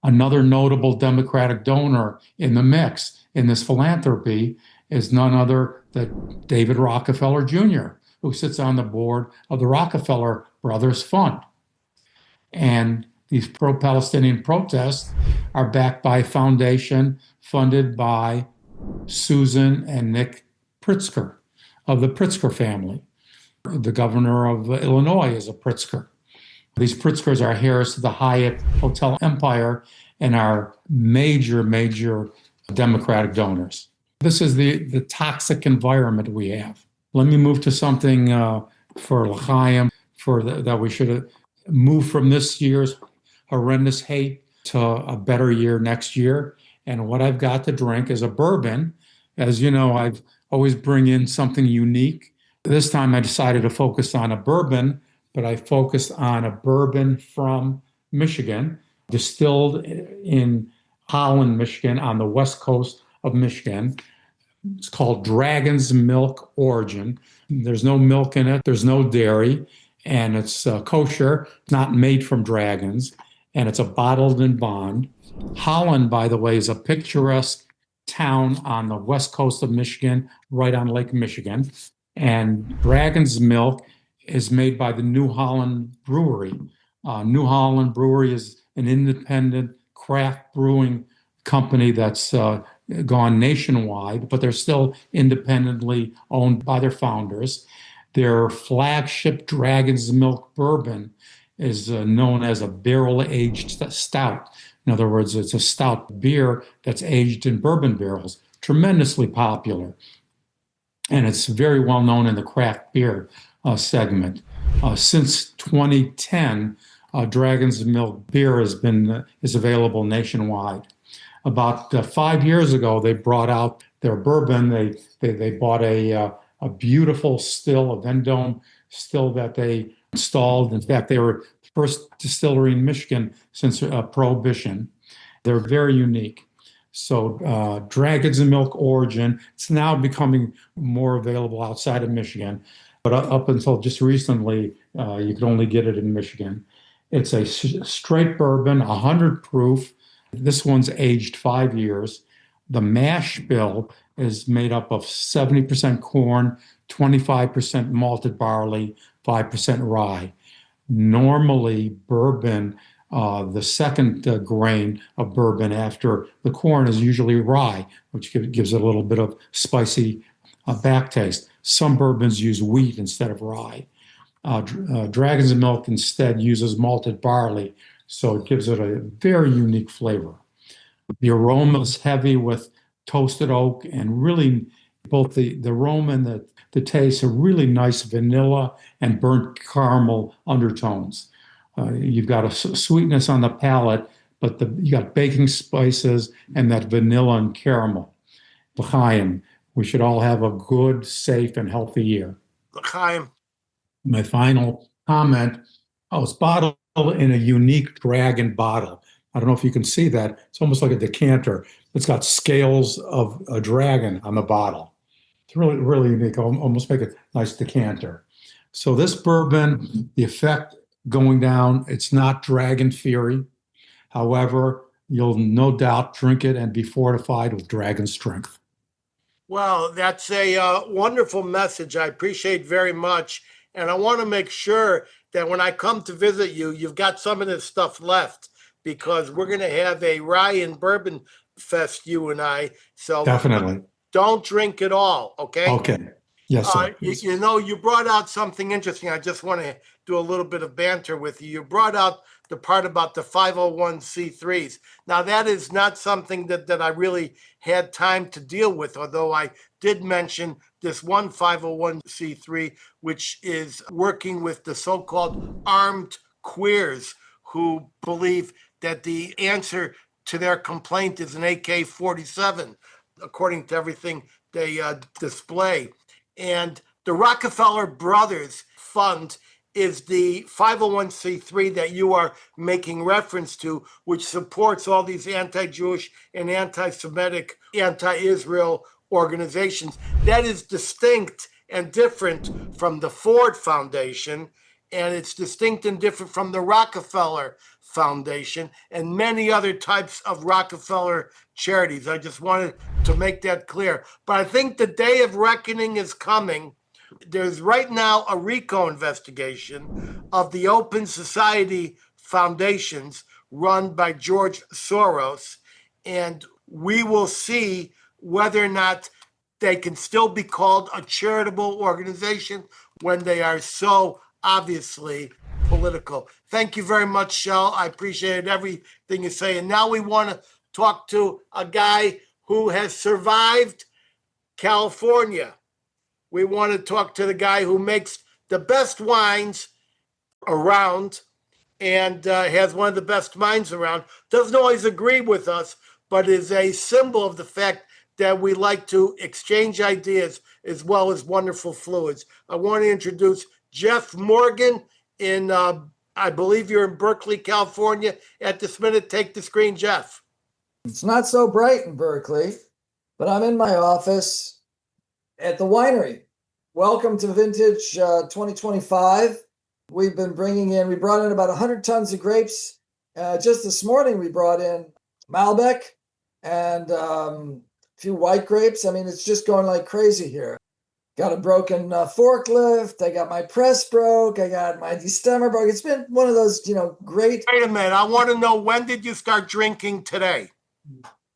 Another notable Democratic donor in the mix in this philanthropy is none other than David Rockefeller Jr., who sits on the board of the Rockefeller Brothers Fund. And these pro-Palestinian protests are backed by a foundation funded by Susan and Nick Pritzker of the Pritzker family. The governor of Illinois is a Pritzker. These Pritzkers are heirs to the Hyatt Hotel empire and are major, major Democratic donors. This is the toxic environment we have. Let me move to something for L'chaim, that we should move from this year's horrendous hate to a better year next year. And what I've got to drink is a bourbon. As you know, I've always bring in something unique. This time I decided to focus on a bourbon, but I focused on a bourbon from Michigan, distilled in Holland, Michigan, on the west coast of Michigan. It's called Dragon's Milk Origin. There's no milk in it, there's no dairy, and it's kosher, not made from dragons, and it's a bottled in bond. Holland, by the way, is a picturesque town on the west coast of Michigan, right on Lake Michigan. And Dragon's Milk is made by the New Holland Brewery. New Holland Brewery is an independent craft brewing company that's gone nationwide, but they're still independently owned by their founders. Their flagship Dragon's Milk bourbon is known as a barrel-aged stout. In other words, it's a stout beer that's aged in bourbon barrels, tremendously popular. And it's very well known in the craft beer segment. Since 2010, Dragon's Milk beer is available nationwide. About 5 years ago, they brought out their bourbon. They bought a beautiful still, a Vendome still that they installed. In fact, they were the first distillery in Michigan since Prohibition. They're very unique. So Dragon's Milk Origin, it's now becoming more available outside of Michigan. But up until just recently, you could only get it in Michigan. It's a straight bourbon, 100 proof. This one's aged 5 years. The mash bill is made up of 70% corn, 25% malted barley, 5% rye. Normally, bourbon, the second grain of bourbon after the corn is usually rye, which gives it a little bit of spicy back taste. Some bourbons use wheat instead of rye. Dragon's Milk instead uses malted barley, so it gives it a very unique flavor. The aroma is heavy with toasted oak, and really both the aroma and the taste are really nice vanilla and burnt caramel undertones. You've got a sweetness on the palate, but you got baking spices and that vanilla and caramel. L'chaim, we should all have a good, safe, and healthy year. L'chaim. My final comment, it's bottled in a unique dragon bottle. I don't know if you can see that. It's almost like a decanter. It's got scales of a dragon on the bottle. It's really, really unique. I'll almost make a nice decanter. So this bourbon, the effect going down, it's not dragon fury. However, you'll no doubt drink it and be fortified with dragon strength. Well, that's a wonderful message. I appreciate very much. And I want to make sure that when I come to visit you, you've got some of this stuff left, because we're going to have a rye and bourbon fest, you and I. So definitely don't drink it all, okay? Okay. Yes, sir. You know, you brought out something interesting. I just want to do a little bit of banter with you. You brought out the part about the 501c3s. Now, that is not something that I really had time to deal with, although I did mention this one 501c3, which is working with the so-called armed queers who believe that the answer to their complaint is an AK-47, according to everything they display. And the Rockefeller Brothers Fund is the 501c3 that you are making reference to, which supports all these anti-Jewish and anti-Semitic, anti-Israel organizations. That is distinct and different from the Ford Foundation, and it's distinct and different from the Rockefeller Foundation and many other types of Rockefeller charities. I just wanted to make that clear. But I think the day of reckoning is coming. There's right now a RICO investigation of the Open Society Foundations run by George Soros, and we will see whether or not they can still be called a charitable organization when they are so obviously political. Thank you very much, Shel. I appreciated everything you say. And now we want to talk to a guy who has survived California. We want to talk to the guy who makes the best wines around and has one of the best minds around. Doesn't always agree with us, but is a symbol of the fact that we like to exchange ideas as well as wonderful fluids. I want to introduce Jeff Morgan in, I believe you're in Berkeley, California. At this minute, take the screen, Jeff. It's not so bright in Berkeley, but I'm in my office at the winery. Welcome to Vintage 2025. We brought in about 100 tons of grapes. Just this morning, we brought in Malbec and a few white grapes. I mean, it's just going like crazy here. Got a broken forklift. I got my press broke. I got my destemmer broke. It's been one of those, great. Wait a minute. I want to know, when did you start drinking today?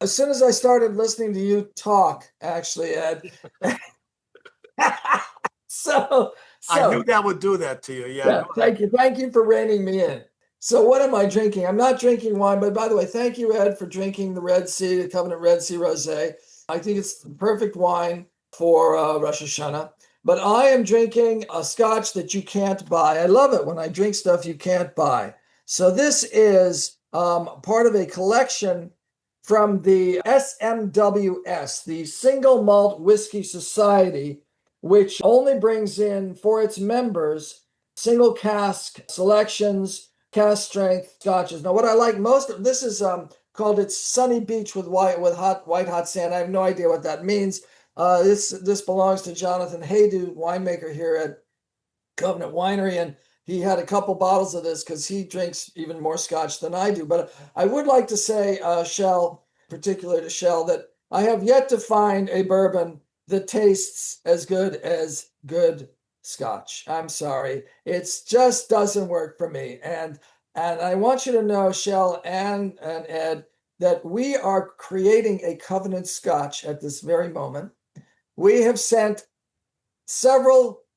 As soon as I started listening to you talk, actually, Ed. So I knew that would do that to you. Yeah. Thank you. Thank you for reining me in. So what am I drinking? I'm not drinking wine, but by the way, thank you, Ed, for drinking the Covenant Red Sea Rosé. I think it's the perfect wine for Rosh Hashanah. But I am drinking a scotch that you can't buy. I love it when I drink stuff you can't buy. So this is part of a collection from the SMWS, the Single Malt Whiskey Society, which only brings in for its members single cask selections, cask strength scotches. Now, what I like most of this is called It's Sunny Beach with white hot sand. I have no idea what that means. This belongs to Jonathan Haydu, winemaker here at Covenant Winery, and he had a couple bottles of this because he drinks even more scotch than I do. But I would like to say, Shel, particularly to Shel, that I have yet to find a bourbon that tastes as good scotch. I'm sorry. It just doesn't work for me. And I want you to know, Shel and Ed, that we are creating a Covenant Scotch at this very moment. We have sent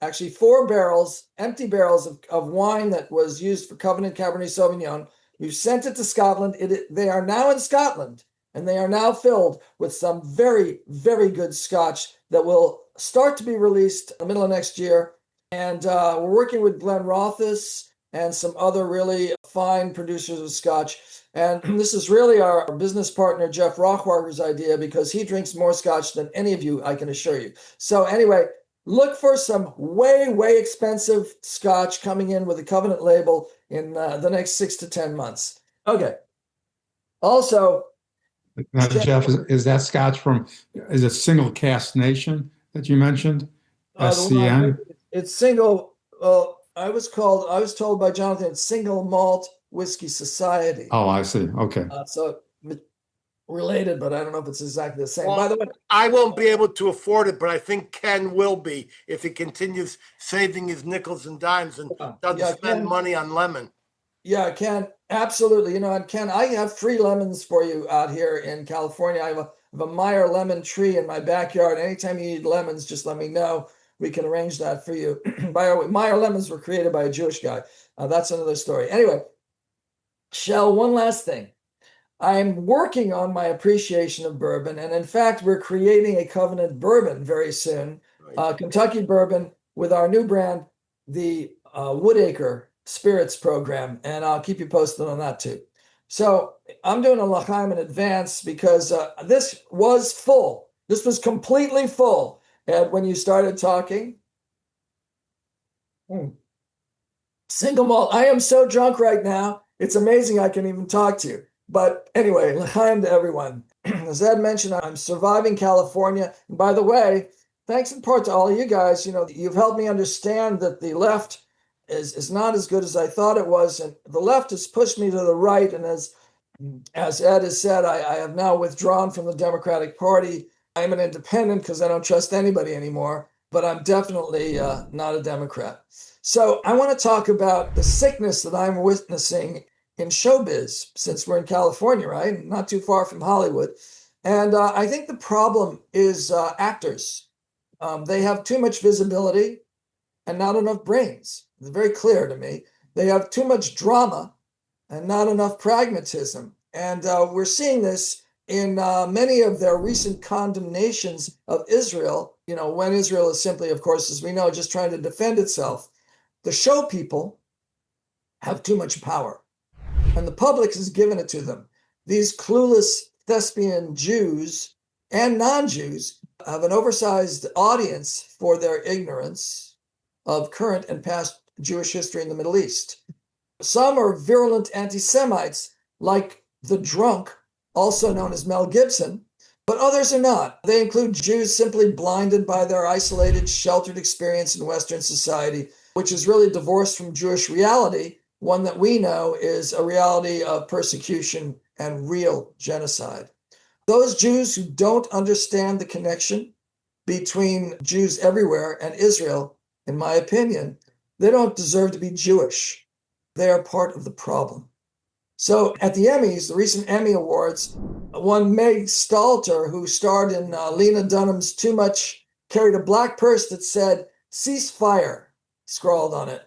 actually 4 barrels, empty barrels of wine that was used for Covenant Cabernet Sauvignon. We've sent it to Scotland. They are now in Scotland, and they are now filled with some very, very good scotch that will start to be released in the middle of next year. And we're working with Glenn Rothus and some other really fine producers of scotch. And this is really our business partner, Jeff Rochwager's idea, because he drinks more scotch than any of you, I can assure you. So anyway, look for some way, way expensive scotch coming in with a Covenant label in the next 6 to 10 months. Okay. Also, Jeff, is that scotch is it Single Cask Nation that you mentioned? SCN? It's single. I was told by Jonathan, it's Single Malt Whiskey Society. Oh, I see. Okay. So related, but I don't know if it's exactly the same. Well, by the way, I won't be able to afford it, but I think Ken will be if he continues saving his nickels and dimes and doesn't spend money on lemon. Yeah, Ken, absolutely. And Ken, I have free lemons for you out here in California. I have a Meyer lemon tree in my backyard. Anytime you need lemons, just let me know. We can arrange that for you. By the way, Meyer lemons were created by a Jewish guy. That's another story. Anyway, Shel, one last thing. I'm working on my appreciation of bourbon, and in fact, we're creating a Covenant bourbon very soon, Kentucky bourbon with our new brand, the Woodacre Spirits program, and I'll keep you posted on that too. So I'm doing a l'chaim in advance because this was full. This was completely full, Ed, when you started talking. Single malt. I am so drunk right now. It's amazing I can even talk to you. But anyway, l'chaim to everyone. As Ed mentioned, I'm surviving California. And by the way, thanks in part to all of you guys. You've helped me understand that the left is not as good as I thought it was. And the left has pushed me to the right. And as Ed has said, I have now withdrawn from the Democratic Party. I'm an independent because I don't trust anybody anymore. But I'm definitely not a Democrat. So I want to talk about the sickness that I'm witnessing in showbiz, since we're in California, right? Not too far from Hollywood. And I think the problem is actors. They have too much visibility and not enough brains. It's very clear to me. They have too much drama and not enough pragmatism. And we're seeing this in many of their recent condemnations of Israel, when Israel is simply, of course, as we know, just trying to defend itself. The show people have too much power, and the public has given it to them. These clueless thespian Jews and non-Jews have an oversized audience for their ignorance of current and past Jewish history in the Middle East. Some are virulent anti-Semites, like the drunk, also known as Mel Gibson, but others are not. They include Jews simply blinded by their isolated, sheltered experience in Western society, which is really divorced from Jewish reality, one that we know is a reality of persecution and real genocide. Those Jews who don't understand the connection between Jews everywhere and Israel, in my opinion, they don't deserve to be Jewish. They are part of the problem. So at the Emmys, the recent Emmy Awards, one Meg Stalter, who starred in Lena Dunham's Too Much, carried a black purse that said, "Cease fire," scrawled on it.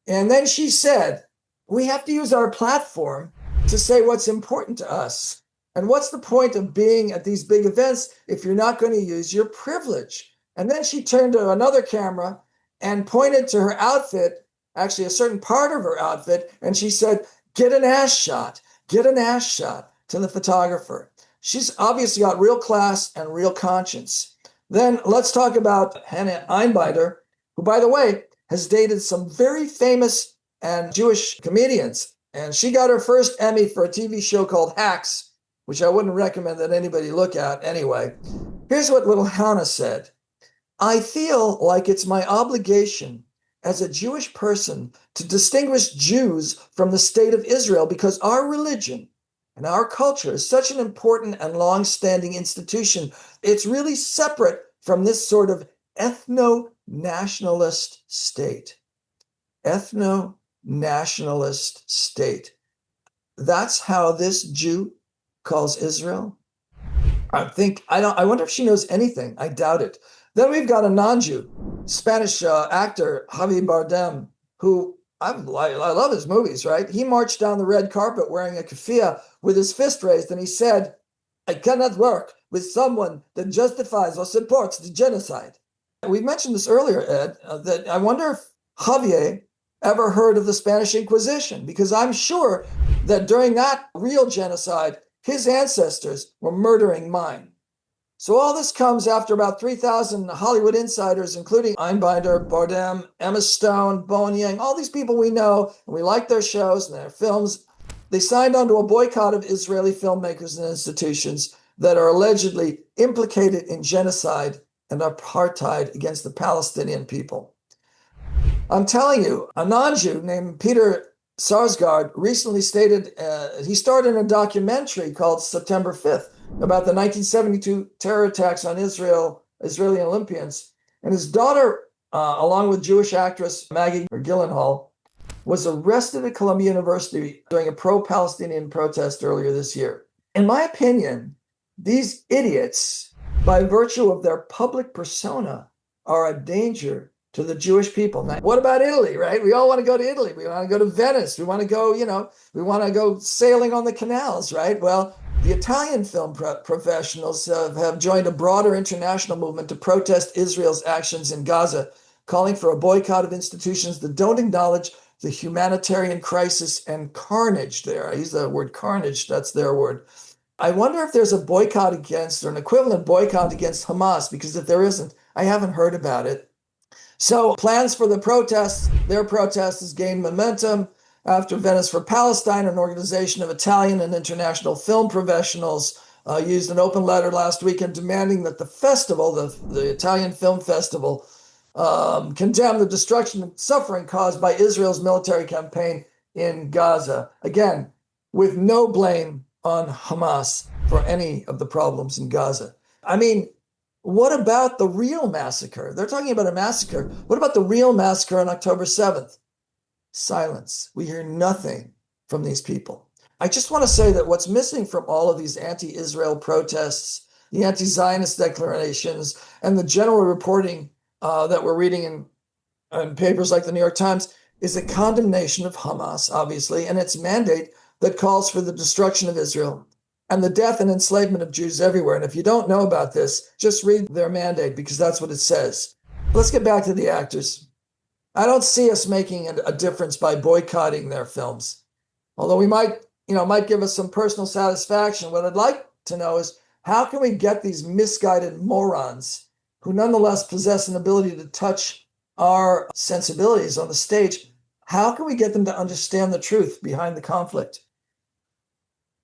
And then she said, "We have to use our platform to say what's important to us. And what's the point of being at these big events if you're not going to use your privilege?" And then she turned to another camera and pointed to her outfit, actually a certain part of her outfit, and she said, "Get an ass shot, get an ass shot," to the photographer. She's obviously got real class and real conscience. Then let's talk about Hannah Einbinder, who, by the way, has dated some very famous and Jewish comedians. And she got her first Emmy for a TV show called Hacks, which I wouldn't recommend that anybody look at anyway. Here's what little Hannah said. "I feel like it's my obligation as a Jewish person to distinguish Jews from the state of Israel because our religion and our culture is such an important and long-standing institution. It's really separate from this sort of ethno-nationalist state." Ethno-nationalist state. That's how this Jew calls Israel. I wonder if she knows anything. I doubt it. Then we've got a non-Jew, Spanish actor Javier Bardem, who I love his movies, right? He marched down the red carpet wearing a keffiyeh with his fist raised, and he said, "I cannot work with someone that justifies or supports the genocide." We mentioned this earlier, Ed, that I wonder if Javier ever heard of the Spanish Inquisition, because I'm sure that during that real genocide, his ancestors were murdering mine. So all this comes after about 3,000 Hollywood insiders, including Einbinder, Bardem, Emma Stone, Bowen Yang, all these people we know, and we like their shows and their films. They signed on to a boycott of Israeli filmmakers and institutions that are allegedly implicated in genocide and apartheid against the Palestinian people. I'm telling you, a non-Jew named Peter Sarsgaard recently stated he starred in a documentary called September 5th about the 1972 terror attacks on Israeli Olympians. And his daughter, along with Jewish actress Maggie Gyllenhaal, was arrested at Columbia University during a pro-Palestinian protest earlier this year. In my opinion, these idiots, by virtue of their public persona, are a danger to the Jewish people. Now, what about Italy, right? We all want to go to Italy. We want to go to Venice. We want to go, we want to go sailing on the canals, right? Well, the Italian film professionals have joined a broader international movement to protest Israel's actions in Gaza, calling for a boycott of institutions that don't acknowledge the humanitarian crisis and carnage there. I use the word carnage, that's their word. I wonder if there's a boycott against, or an equivalent boycott against Hamas, because if there isn't, I haven't heard about it. So plans for the protests, their protest has gained momentum after Venice for Palestine, an organization of Italian and international film professionals, used an open letter last weekend demanding that the festival, the Italian Film Festival, condemn the destruction and suffering caused by Israel's military campaign in Gaza. Again, with no blame on Hamas for any of the problems in Gaza. I mean, what about the real massacre? They're talking about a massacre. What about the real massacre on October 7th? Silence. We hear nothing from these people. I just want to say that what's missing from all of these anti-Israel protests the anti-Zionist declarations, and the general reporting that we're reading in papers like the New York Times is a condemnation of Hamas, obviously, and its mandate that calls for the destruction of Israel and the death and enslavement of Jews everywhere. And if you don't know about this, just read their mandate, because that's what it says. Let's get back to the actors. I don't see us making a difference by boycotting their films, although we might give us some personal satisfaction. What I'd like to know is, how can we get these misguided morons, who nonetheless possess an ability to touch our sensibilities on the stage, how can we get them to understand the truth behind the conflict?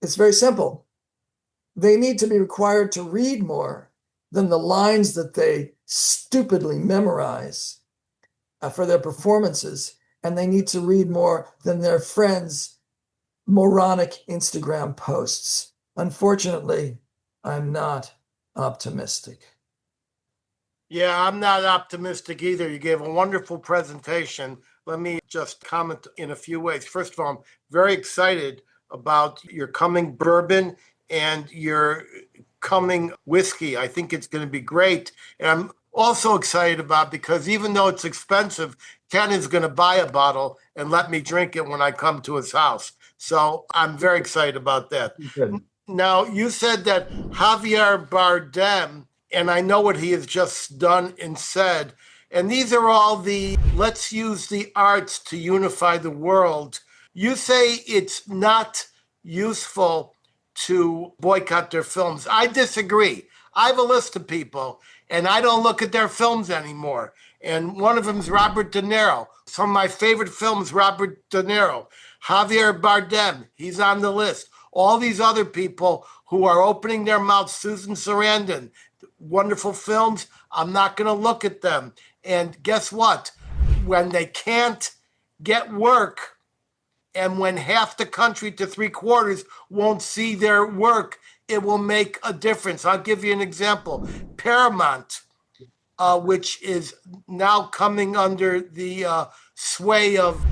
It's very simple. They need to be required to read more than the lines that they stupidly memorize for their performances, and they need to read more than their friends' moronic Instagram posts. Unfortunately, I'm not optimistic. Yeah, I'm not optimistic either. You gave a wonderful presentation. Let me just comment in a few ways. First of all, I'm very excited about your coming bourbon and your coming whiskey. I think it's going to be great. And I'm also excited about, because even though it's expensive, Ken is going to buy a bottle and let me drink it when I come to his house. So I'm very excited about that. Good. Now, you said that Javier Bardem, and I know what he has just done and said, and these are all the let's use the arts to unify the world. You say it's not useful to boycott their films. I disagree. I have a list of people, and I don't look at their films anymore. And one of them is Robert De Niro. Some of my favorite films, Robert De Niro. Javier Bardem, he's on the list. All these other people who are opening their mouths, Susan Sarandon, wonderful films, I'm not going to look at them. And guess what? When they can't get work, and when half the country to 3/4 won't see their work, it will make a difference. I'll give you an example. Paramount, which is now coming under the sway of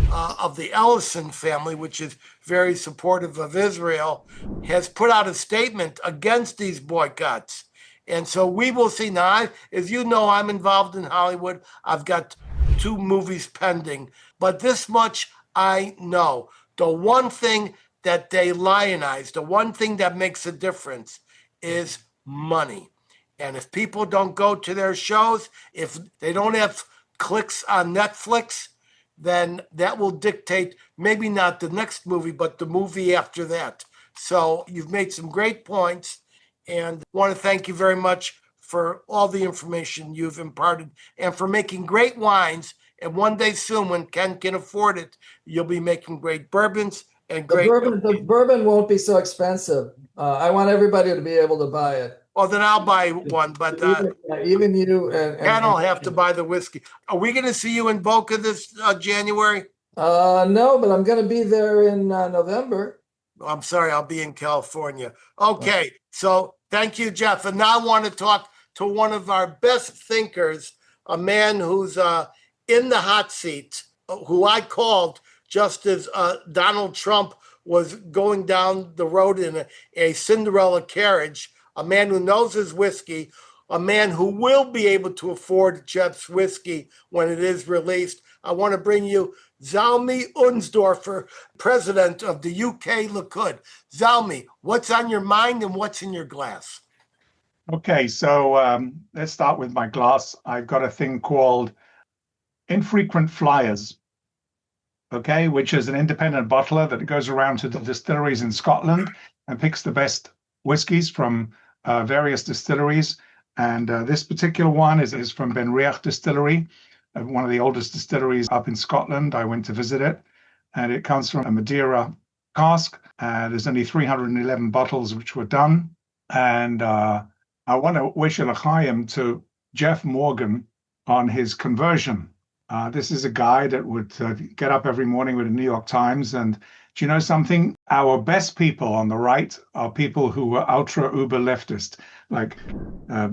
the Ellison family, which is very supportive of Israel, has put out a statement against these boycotts. And so we will see. Now, as you know, I'm involved in Hollywood. I've got 2 movies pending. But this much I know. The one thing that they lionize, the one thing that makes a difference is money. And if people don't go to their shows, if they don't have clicks on Netflix, then that will dictate maybe not the next movie, but the movie after that. So you've made some great points, and I want to thank you very much for all the information you've imparted and for making great wines. And one day soon, when Ken can afford it, you'll be making great bourbons and great. The bourbon won't be so expensive. I want everybody to be able to buy it. Well, then I'll buy one, but even you and Ken will have to buy the whiskey. Are we going to see you in Boca this January? No, but I'm going to be there in November. I'm sorry, I'll be in California. Okay, so thank you, Jeff. And now I want to talk to one of our best thinkers, a man who's in the hot seat, who I called just as Donald Trump was going down the road in a Cinderella carriage, a man who knows his whiskey, a man who will be able to afford Jeff's whiskey when it is released. I want to bring you Zalmi Unsdorfer, president of the UK Likud. Zalmi, what's on your mind and what's in your glass? Okay, so let's start with my glass. I've got a thing called Infrequent Flyers, okay, which is an independent bottler that goes around to the distilleries in Scotland and picks the best whiskies from various distilleries. And this particular one is from Ben Riach Distillery, one of the oldest distilleries up in Scotland. I went to visit it, and it comes from a Madeira cask. There's only 311 bottles which were done. And I want to wish a l'chaim to Jeff Morgan on his conversion. This is a guy that would get up every morning with the New York Times. And do you know something? Our best people on the right are people who were ultra uber leftist, like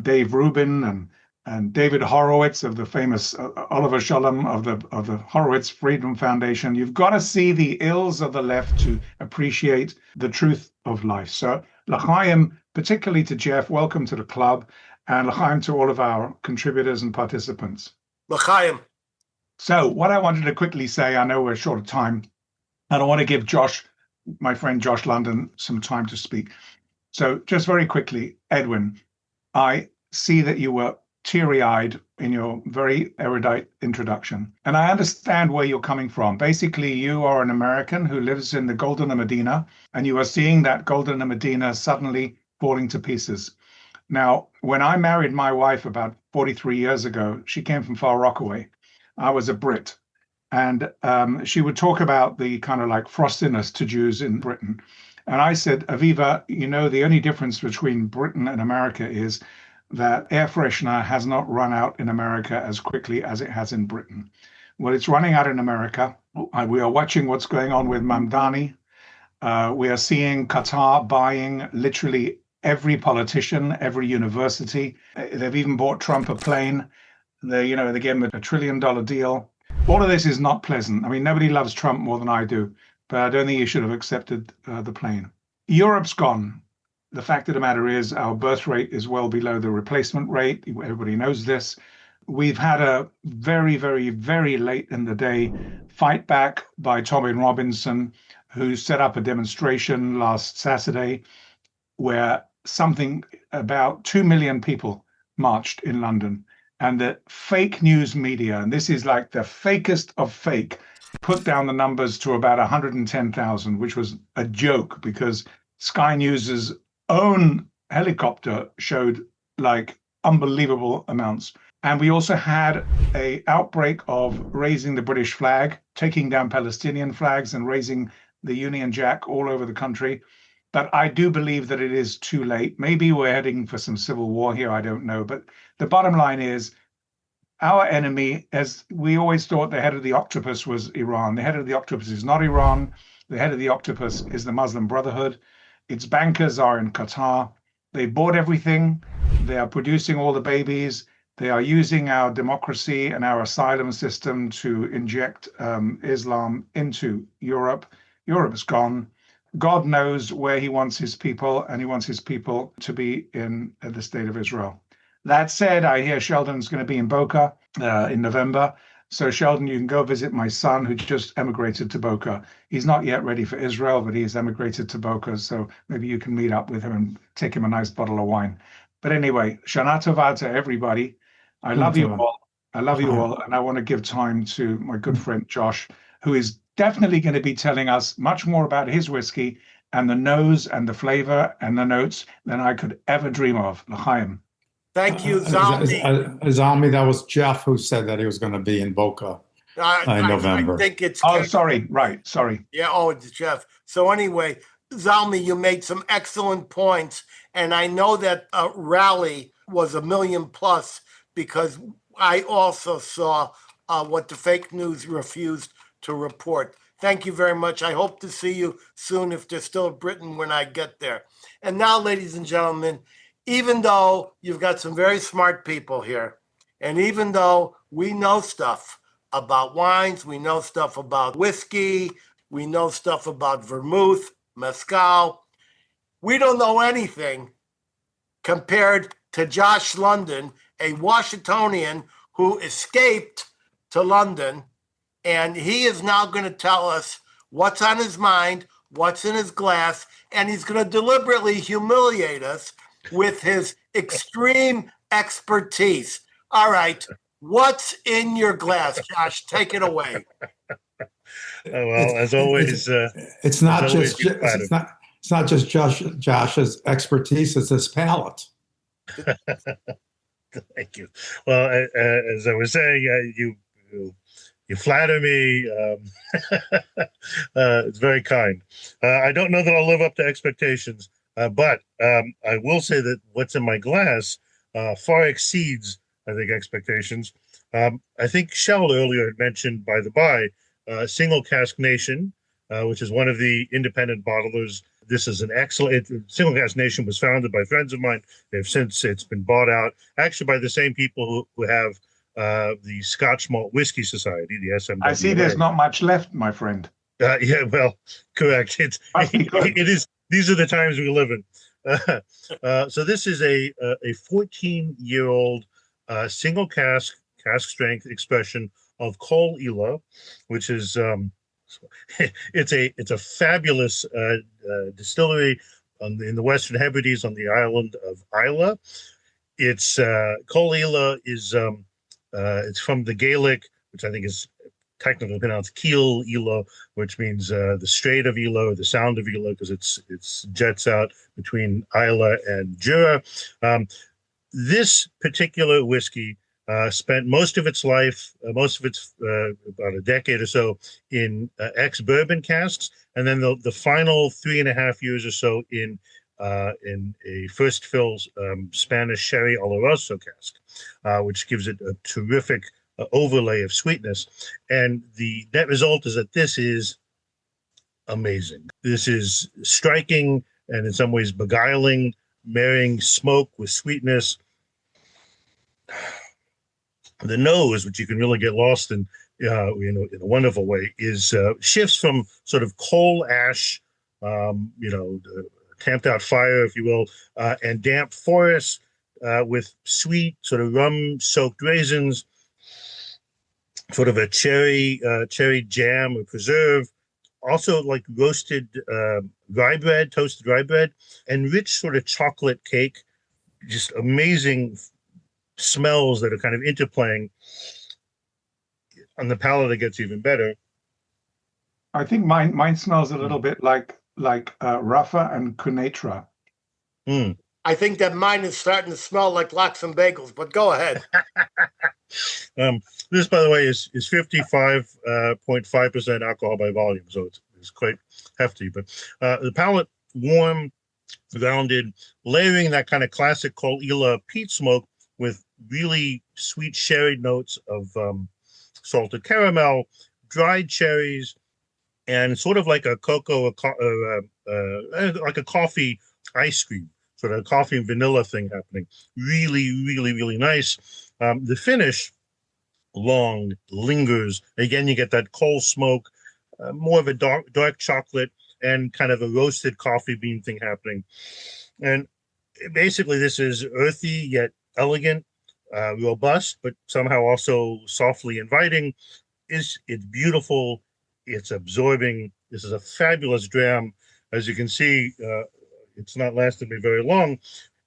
Dave Rubin and David Horowitz of the famous Oliver Sholem of the Horowitz Freedom Foundation. You've got to see the ills of the left to appreciate the truth of life. So l'chaim particularly to Jeff. Welcome to the club, and l'chaim to all of our contributors and participants. L'chaim. So what I wanted to quickly say, I know we're short of time, and I want to give Josh, my friend Josh London, some time to speak. So just very quickly, Edwin, I see that you were teary-eyed in your very erudite introduction. And I understand where you're coming from. Basically, you are an American who lives in the Golden Medina, and you are seeing that Golden Medina suddenly falling to pieces. Now, when I married my wife about 43 years ago, she came from Far Rockaway. I was a Brit. And she would talk about the kind of like frostiness to Jews in Britain. And I said, Aviva, you know, the only difference between Britain and America is that air freshener has not run out in America as quickly as it has in Britain. Well, it's running out in America. We are watching what's going on with Mamdani. We are seeing Qatar buying literally every politician, every university. They've even bought Trump a plane. They gave him a $1 trillion deal. All of this is not pleasant. I mean, nobody loves Trump more than I do, but I don't think he should have accepted the plane. Europe's gone. The fact of the matter is our birth rate is well below the replacement rate. Everybody knows this. We've had a very, very, very late in the day fight back by Tommy Robinson, who set up a demonstration last Saturday where something about 2 million people marched in London. And the fake news media, and this is like the fakest of fake, put down the numbers to about 110,000, which was a joke because Sky News's own helicopter showed like unbelievable amounts. And we also had an outbreak of raising the British flag, taking down Palestinian flags and raising the Union Jack all over the country. But I do believe that it is too late. Maybe we're heading for some civil war here, I don't know. But the bottom line is our enemy, as we always thought the head of the octopus was Iran. The head of the octopus is not Iran. The head of the octopus is the Muslim Brotherhood. Its bankers are in Qatar. They bought everything. They are producing all the babies. They are using our democracy and our asylum system to inject Islam into Europe. Europe's gone. God knows where he wants his people, and he wants his people to be in the state of Israel. That said, I hear Sheldon's going to be in Boca in November. So Sheldon, you can go visit my son who just emigrated to Boca. He's not yet ready for Israel, but he's emigrated to Boca. So maybe you can meet up with him and take him a nice bottle of wine. But anyway, Shana Tova to everybody. I love you all. I love you all. And I want to give time to my good friend Josh, who is definitely going to be telling us much more about his whiskey and the nose and the flavor and the notes than I could ever dream of. L'chaim. Thank you, Zalmi. Zalmi, that was Jeff who said that he was going to be in Boca in November. I think it's... Oh, sorry. Right. Sorry. Yeah, it's Jeff. So anyway, Zalmi, you made some excellent points. And I know that rally was 1 million plus because I also saw what the fake news refused to report. Thank you very much. I hope to see you soon if they're still Britain when I get there. And now, ladies and gentlemen, even though you've got some very smart people here, and even though we know stuff about wines, we know stuff about whiskey, we know stuff about vermouth, mezcal, we don't know anything compared to Josh London, a Washingtonian who escaped to London, and he is now going to tell us what's on his mind, what's in his glass, and he's going to deliberately humiliate us with his extreme expertise. All right, what's in your glass, Josh? Take it away. Well, as always, it's not just Josh's expertise; it's his palate. Thank you. Well, as I was saying, you flatter me. It's very kind. I don't know that I'll live up to expectations. But I will say that what's in my glass far exceeds, I think, expectations. I think Shel earlier had mentioned, by the by, Single Cask Nation, which is one of the independent bottlers. This is an excellent. Single Cask Nation was founded by friends of mine. It's been bought out, actually, by the same people who have the Scotch Malt Whiskey Society, the SMW. I see there's not much left, my friend. Yeah, well, correct. It is. These are the times we live in. So this is a 14-year-old single cask strength expression of Kol Elo, which is it's a fabulous distillery in the Western Hebrides on the island of Isla. It's Kol Elo is it's from the Gaelic, which I think is technically pronounced Keel Elo, which means the Strait of Elo, the Sound of Elo, because it's jets out between Isla and Jura. This particular whiskey spent most of its life, about a decade or so, in ex-bourbon casks, and then the final 3.5 years or so in a first fill Spanish sherry Oloroso cask, which gives it a terrific overlay of sweetness. And the net result is that this is amazing. This is striking and in some ways beguiling, marrying smoke with sweetness. The nose, which you can really get lost in, in a wonderful way, is shifts from sort of coal ash, tamped out fire, if you will, and damp forest with sweet sort of rum-soaked raisins, sort of a cherry jam or preserve, also like roasted toasted rye bread, and rich sort of chocolate cake, just amazing smells that are kind of interplaying. On the palate, it gets even better. I think mine smells a little bit like Rafa and Cunatra. Mm. I think that mine is starting to smell like lox and bagels, but go ahead. This, by the way, is 55.5% alcohol by volume, so it's quite hefty. But the palate, warm, rounded, layering that kind of classic Kol Elo peat smoke with really sweet sherry notes of salted caramel, dried cherries, and sort of like a cocoa, like a coffee ice cream, sort of a coffee and vanilla thing happening. Really, really, really nice. The finish, long, lingers. Again, you get that coal smoke, more of a dark chocolate, and kind of a roasted coffee bean thing happening. And basically, this is earthy yet elegant, robust, but somehow also softly inviting. It's beautiful. It's absorbing. This is a fabulous dram. As you can see, it's not lasted me very long.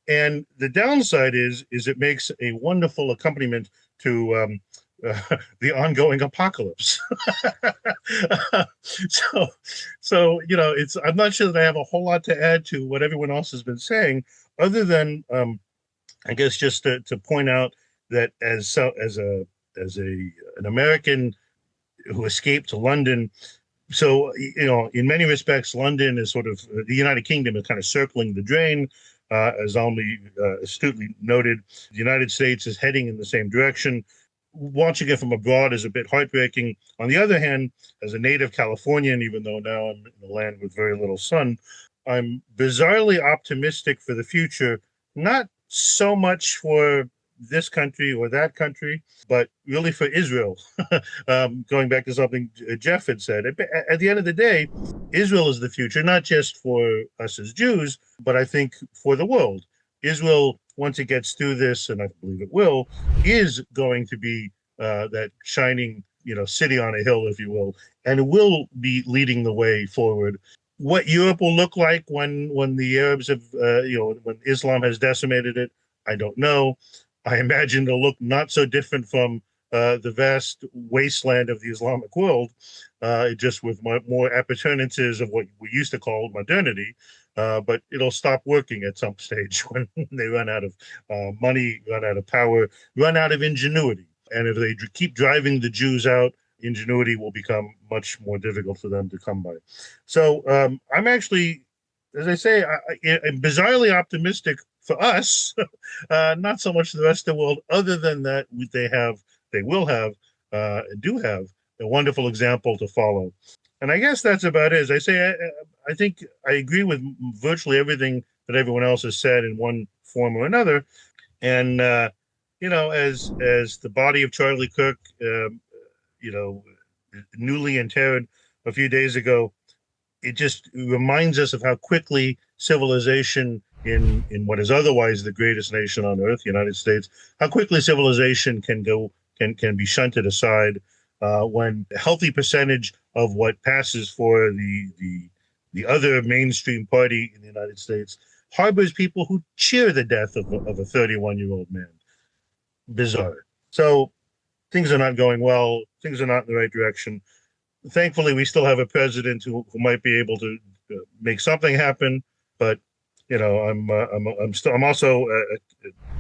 And the downside is it makes a wonderful accompaniment to the ongoing apocalypse. So I'm not sure that I have a whole lot to add to what everyone else has been saying, other than I guess just to point out that as an American who escaped to London. So, in many respects, London is sort of the United Kingdom is kind of circling the drain. As Zalmi astutely noted, the United States is heading in the same direction. Watching it from abroad is a bit heartbreaking. On the other hand, as a native Californian, even though now I'm in a land with very little sun, I'm bizarrely optimistic for the future, not so much for this country or that country, but really for Israel. Going back to something Jeff had said, at the end of the day, Israel is the future, not just for us as Jews, but I think for the world. Israel, once it gets through this, and I believe it will, is going to be that shining, city on a hill, if you will, and will be leading the way forward. What Europe will look like when the Arabs have, when Islam has decimated it, I don't know. I imagine it'll look not so different from the vast wasteland of the Islamic world, just with more appurtenances of what we used to call modernity. But it'll stop working at some stage when they run out of money, run out of power, run out of ingenuity. And if they keep driving the Jews out, ingenuity will become much more difficult for them to come by. So I'm actually, as I say, I'm bizarrely optimistic for us, not so much the rest of the world, other than that they will have, and do have a wonderful example to follow. And I guess that's about it. As I say, I think I agree with virtually everything that everyone else has said in one form or another. And, as the body of Charlie Kirk, newly interred a few days ago, it just reminds us of how quickly civilization in what is otherwise the greatest nation on earth, the United States, how quickly civilization can be shunted aside when a healthy percentage of what passes for the other mainstream party in the United States harbors people who cheer the death of a 31-year-old man. Bizarre. So things are not going well. Things are not in the right direction. Thankfully, we still have a president who might be able to make something happen. But I'm also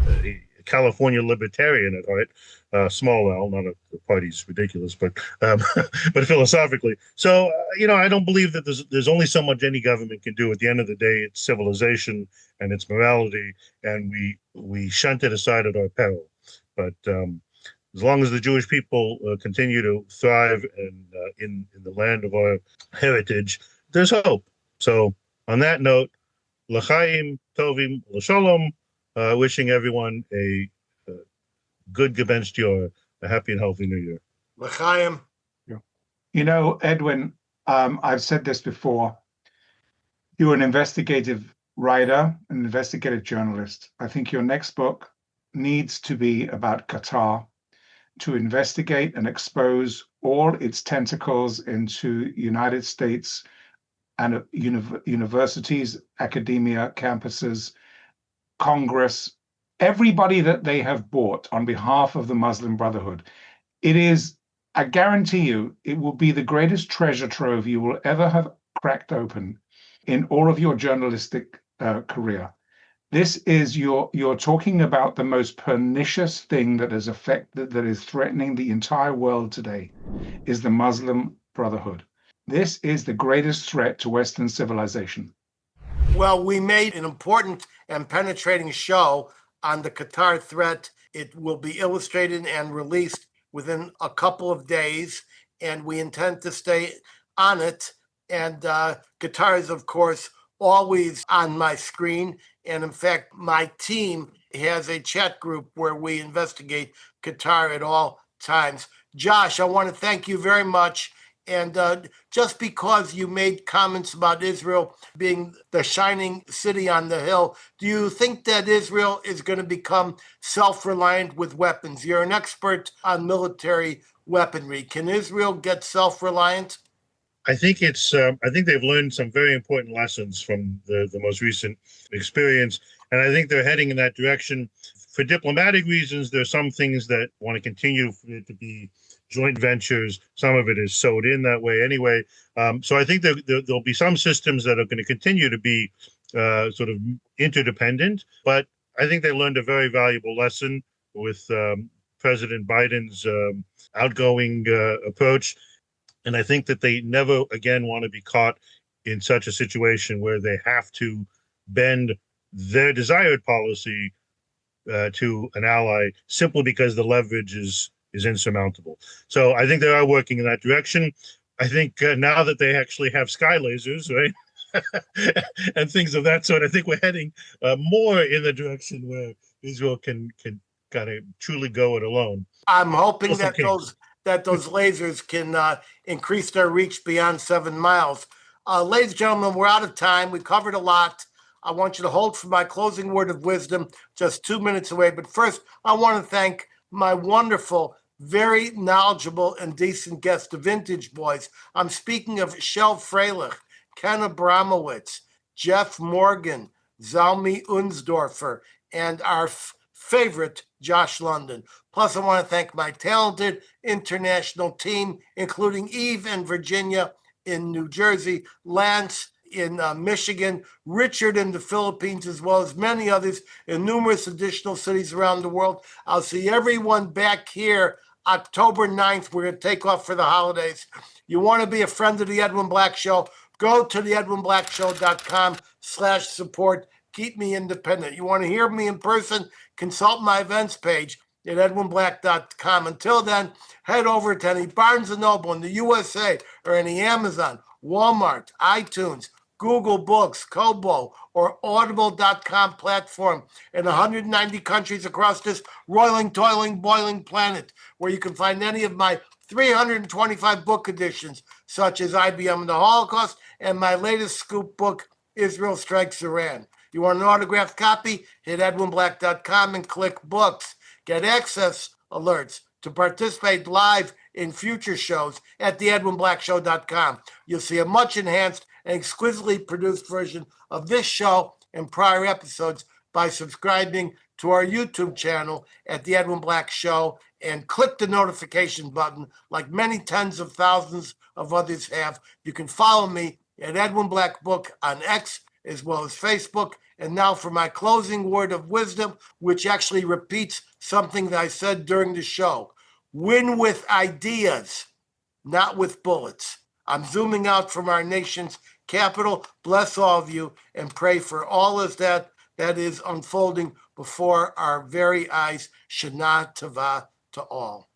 a California libertarian at heart, small L, not the party's ridiculous, but but philosophically. So I don't believe that there's only so much any government can do. At the end of the day, it's civilization and it's morality, and we shunt it aside at our peril. But as long as the Jewish people continue to thrive and in the land of our heritage, there's hope. So on that note, l'chaim tovim l'shalom, wishing everyone a good gebenst Yor, a happy and healthy New Year. L'chaim. Edwin, I've said this before. You're an investigative writer, an investigative journalist. I think your next book needs to be about Qatar, to investigate and expose all its tentacles into United States and universities, academia, campuses, Congress, everybody that they have bought on behalf of the Muslim Brotherhood. It is, I guarantee you, it will be the greatest treasure trove you will ever have cracked open in all of your journalistic career. This is you're talking about the most pernicious thing that is threatening the entire world today, is the Muslim Brotherhood. This is the greatest threat to Western civilization. Well, we made an important and penetrating show on the Qatar threat. It will be illustrated and released within a couple of days, and we intend to stay on it. And Qatar is, of course, always on my screen. And in fact, my team has a chat group where we investigate Qatar at all times. Josh, I want to thank you very much. And just because you made comments about Israel being the shining city on the hill, do you think that Israel is going to become self-reliant with weapons? You're an expert on military weaponry. Can Israel get self-reliant? I think I think they've learned some very important lessons from the most recent experience, and I think they're heading in that direction. For diplomatic reasons, there's some things that want to continue for it to be joint ventures. Some of it is sewed in that way anyway. So I think there'll be some systems that are going to continue to be sort of interdependent, but I think they learned a very valuable lesson with President Biden's outgoing approach. And I think that they never again want to be caught in such a situation where they have to bend their desired policy to an ally simply because the leverage is insurmountable. So I think they are working in that direction. I think now that they actually have sky lasers, right, and things of that sort, I think we're heading more in the direction where Israel can kind of truly go it alone. I'm hoping that those lasers can increase their reach beyond 7 miles. Ladies and gentlemen, we're out of time. We covered a lot. I want you to hold for my closing word of wisdom, just 2 minutes away. But first, I want to thank my wonderful, very knowledgeable and decent guest, the Vintage Boys. I'm speaking of Shel Freilich, Ken Abramowitz, Jeff Morgan, Zalmi Unsdorfer, and our favorite, Josh London. Plus, I want to thank my talented international team, including Eve in Virginia, in New Jersey, Lance in Michigan, Richard in the Philippines, as well as many others in numerous additional cities around the world. I'll see everyone back here October 9th. We're going to take off for the holidays. You want to be a friend of the Edwin Black Show? Go to theedwinblackshow.com/support. Keep me independent. You want to hear me in person? Consult my events page at edwinblack.com. Until then, head over to any Barnes & Noble in the USA or any Amazon, Walmart, iTunes, Google Books, Kobo, or Audible.com platform in 190 countries across this roiling, toiling, boiling planet, where you can find any of my 325 book editions, such as IBM and the Holocaust, and my latest scoop book, Israel Strikes Iran. You want an autographed copy? Hit edwinblack.com and click books. Get access alerts to participate live in future shows at theedwinblackshow.com. You'll see a much enhanced and exquisitely produced version of this show and prior episodes by subscribing to our YouTube channel at The Edwin Black Show and click the notification button like many tens of thousands of others have. You can follow me at Edwin Black Book on X as well as Facebook. And now for my closing word of wisdom, which actually repeats something that I said during the show. Win with ideas, not with bullets. I'm zooming out from our nation's capital. Bless all of you and pray for all of that is unfolding before our very eyes. Shana Tova to all.